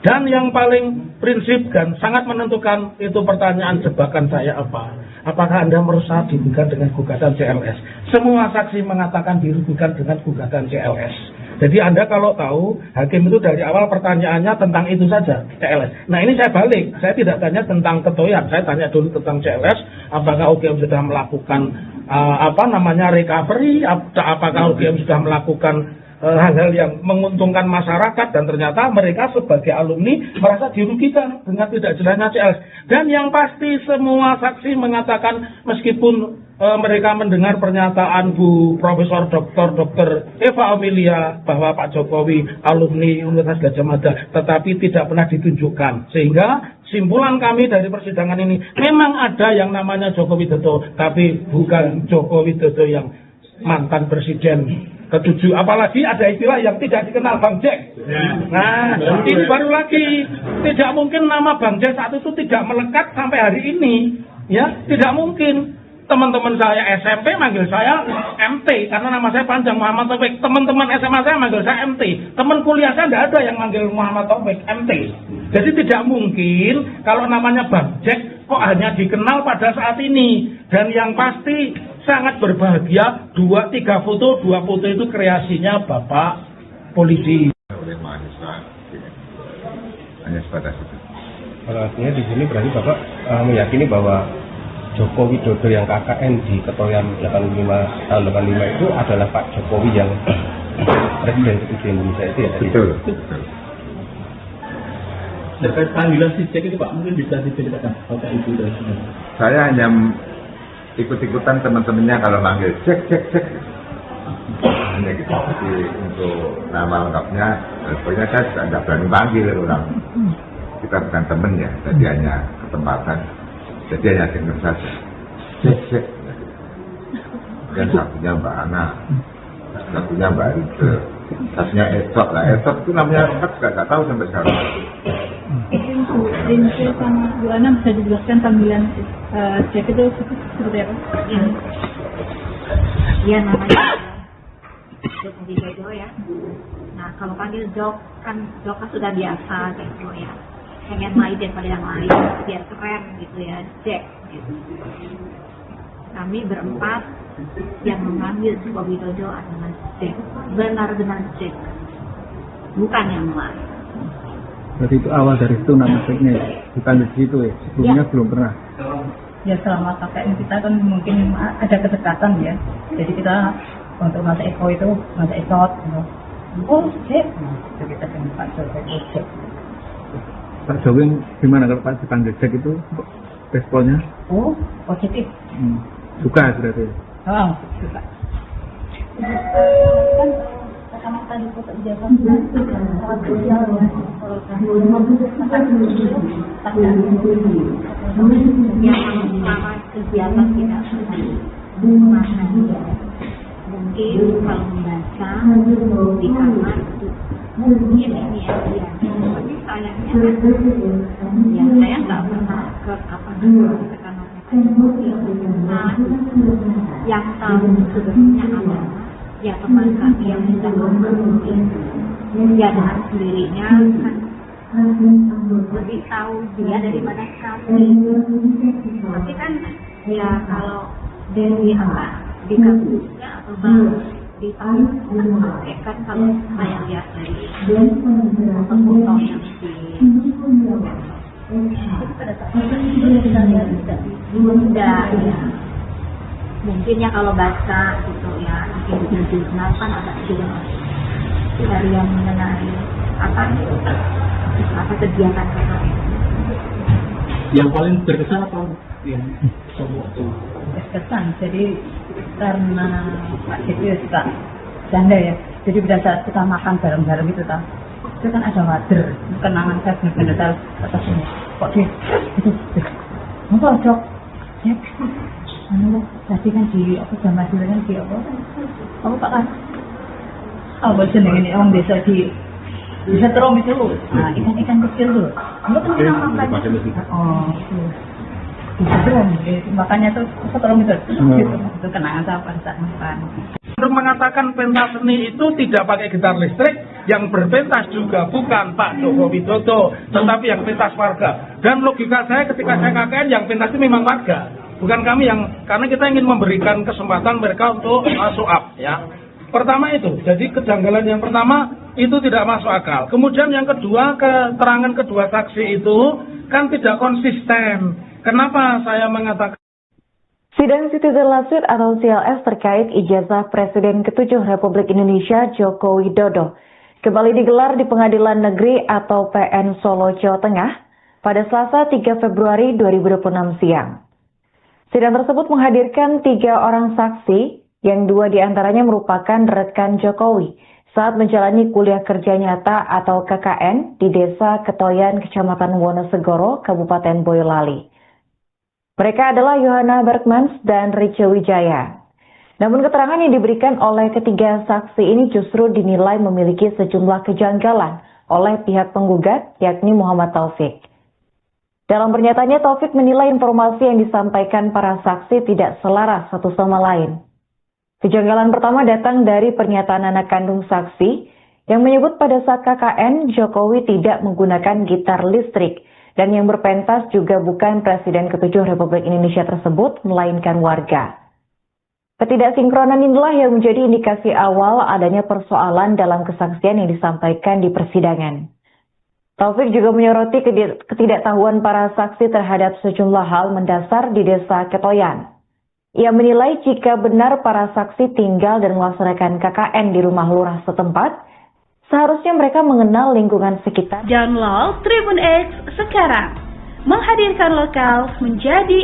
Dan yang paling prinsip dan sangat menentukan itu pertanyaan jebakan saya apa? Apakah Anda merasa dirugikan dengan gugatan CLS? Semua saksi mengatakan dirugikan dengan gugatan CLS. Jadi Anda kalau tahu, hakim itu dari awal pertanyaannya tentang itu saja, CLS. Nah ini saya balik, saya tidak tanya tentang ketoyan, saya tanya dulu tentang CLS, apakah UGM sudah melakukan recovery, apakah UGM sudah melakukan hal-hal yang menguntungkan masyarakat, dan ternyata mereka sebagai alumni merasa dirugikan dengan tidak jelasnya CLS. Dan yang pasti semua saksi mengatakan meskipun mereka mendengar pernyataan Bu Profesor Dr. Eva Amelia bahwa Pak Jokowi alumni Universitas Gadjah Mada, tetapi tidak pernah ditunjukkan. Sehingga simpulan kami dari persidangan ini, memang ada yang namanya Joko Widodo, tapi bukan Joko Widodo yang mantan presiden ke-7, apalagi ada istilah yang tidak dikenal, Bang Jack. Nah, ini baru lagi, tidak mungkin nama Bang Jack saat itu tidak melekat sampai hari ini, ya, tidak mungkin. Teman-teman saya SMP manggil saya MT karena nama saya panjang, Muhammad Taufik. Teman-teman SMA saya manggil saya MT. Teman kuliah saya tidak ada yang manggil Muhammad Taufik, MT. Jadi tidak mungkin kalau namanya Bang Jack kok hanya dikenal pada saat ini. Dan yang pasti sangat berbahagia, 2-3 foto, 2 foto itu kreasinya Bapak polisi. Oleh mahasiswa, hanya sebatas itu. Artinya di sini berarti Bapak meyakini bahwa Joko Widodo yang KKN di Ketoyan 85 tahun 85 itu adalah Pak Jokowi yang Presiden ke-7 Indonesia itu ya? Betul. Terkait panggilan si cek itu Pak, mungkin bisa diceritakan apakah itu dari sini? Saya hanya ikut-ikutan teman-temannya kalau manggil cek. Hanya gitu. Jadi untuk nama lengkapnya, pokoknya saya tidak berani panggil orang. Kita bukan teman ya, jadi hanya kesempatan. Jadi hanya dengar saja. Cek. Dan satunya Mbak Ana, satunya Mbak Rike, satunya Esok lah. Esok itu namanya lengkap nggak tahu sampai sekarang. Rinci sama Bu Ana bisa dijelaskan panggilan cek itu seperti apa? Iya namanya Joko Widodo ya. Nah kalau panggil Jok kan sudah biasa gitu ya. Pengen main daripada yang lain biar keren gitu ya, Jack gitu. Kami berempat yang memanggil Joko Widodo adalah Jack, benar-benar Jack, bukan yang lain. Berarti itu awal dari itu nama ceknya, bukan di situ ya, sebelumnya belum pernah. Ya selama KKN kita kan mungkin ada kedekatan ya, jadi kita untuk Mas Eko itu Mas Eko, oh Jack, kita dengan Pak Jokowi Jack. Pak Jokowi gimana kalau Pak dipanggil Jack itu responnya? Oh, positif. Suka berarti. Oh, suka. Kan pertama kali foto ijazah sangat sosial ya. Yang sama kegiatan kita mungkin kalau membaca di kamar mungkin ini ya, tapi sayangnya ya saya nggak pernah ke yang tahu sebenarnya adalah ya teman kami yang sudah mungkin ya dengan sendirinya kan lebih tahu dia daripada kami. Tapi kan ya kalau dari di kasusnya atau di tahun kan kalau saya lihat dari foto yang sudah ya mungkin ya kalau baca gitu ya di jurnal kan ada juga dari yang mengenai apa kegiatan KKN. Yang paling berkesan apa yang semua itu? Berkesan, jadi karena Pak Jokowi suka janda ya, jadi pada saat kita makan bareng-bareng itu itu kan ada wader, kenangan saya benar-benar tahu atas ini. Kok dia itu, apa Jok? Ya, tadi kan di apa jam masih kan di apa Pak kan? Apa jenenge ini orang desa di setrum itu, nah ikan-ikan kecil tuh. Oh, beneran. Makanya tuh tolong gitu kenangan saya pada saat makan. Untuk mengatakan pentas seni itu tidak pakai gitar listrik, yang berpentas juga bukan Pak Joko Widodo, tetapi yang pentas warga. Dan logika saya ketika saya KKN, yang pentas itu memang warga, bukan kami karena kita ingin memberikan kesempatan mereka untuk masuk up, ya. Pertama itu, jadi kejanggalan yang pertama itu tidak masuk akal. Kemudian yang kedua, keterangan kedua saksi itu kan tidak konsisten. Kenapa saya mengatakan? Sidang Citizen Lawsuit atau CLS terkait ijazah Presiden ke-7 Republik Indonesia Joko Widodo kembali digelar di Pengadilan Negeri atau PN Solo, Jawa Tengah pada Selasa 3 Februari 2026 siang. Sidang tersebut menghadirkan 3 orang saksi yang 2 diantaranya merupakan rekan Jokowi saat menjalani kuliah kerja nyata atau KKN di Desa Ketoyan, Kecamatan Wonosegoro, Kabupaten Boyolali. Mereka adalah Yohana Bergmans dan Rice Wijaya. Namun keterangan yang diberikan oleh ketiga saksi ini justru dinilai memiliki sejumlah kejanggalan oleh pihak penggugat, yakni Muhammad Taufik. Dalam pernyataannya, Taufik menilai informasi yang disampaikan para saksi tidak selaras satu sama lain. Kejanggalan pertama datang dari pernyataan anak kandung saksi yang menyebut pada saat KKN, Jokowi tidak menggunakan gitar listrik, dan yang berpentas juga bukan Presiden ke-7 Republik Indonesia tersebut, melainkan warga. Ketidaksinkronan inilah yang menjadi indikasi awal adanya persoalan dalam kesaksian yang disampaikan di persidangan. Taufik juga menyoroti ketidaktahuan para saksi terhadap sejumlah hal mendasar di Desa Ketoyan. Ia menilai jika benar para saksi tinggal dan melaksanakan KKN di rumah lurah setempat, seharusnya mereka mengenal lingkungan sekitar. Download Tribun X sekarang, menghadirkan lokal menjadi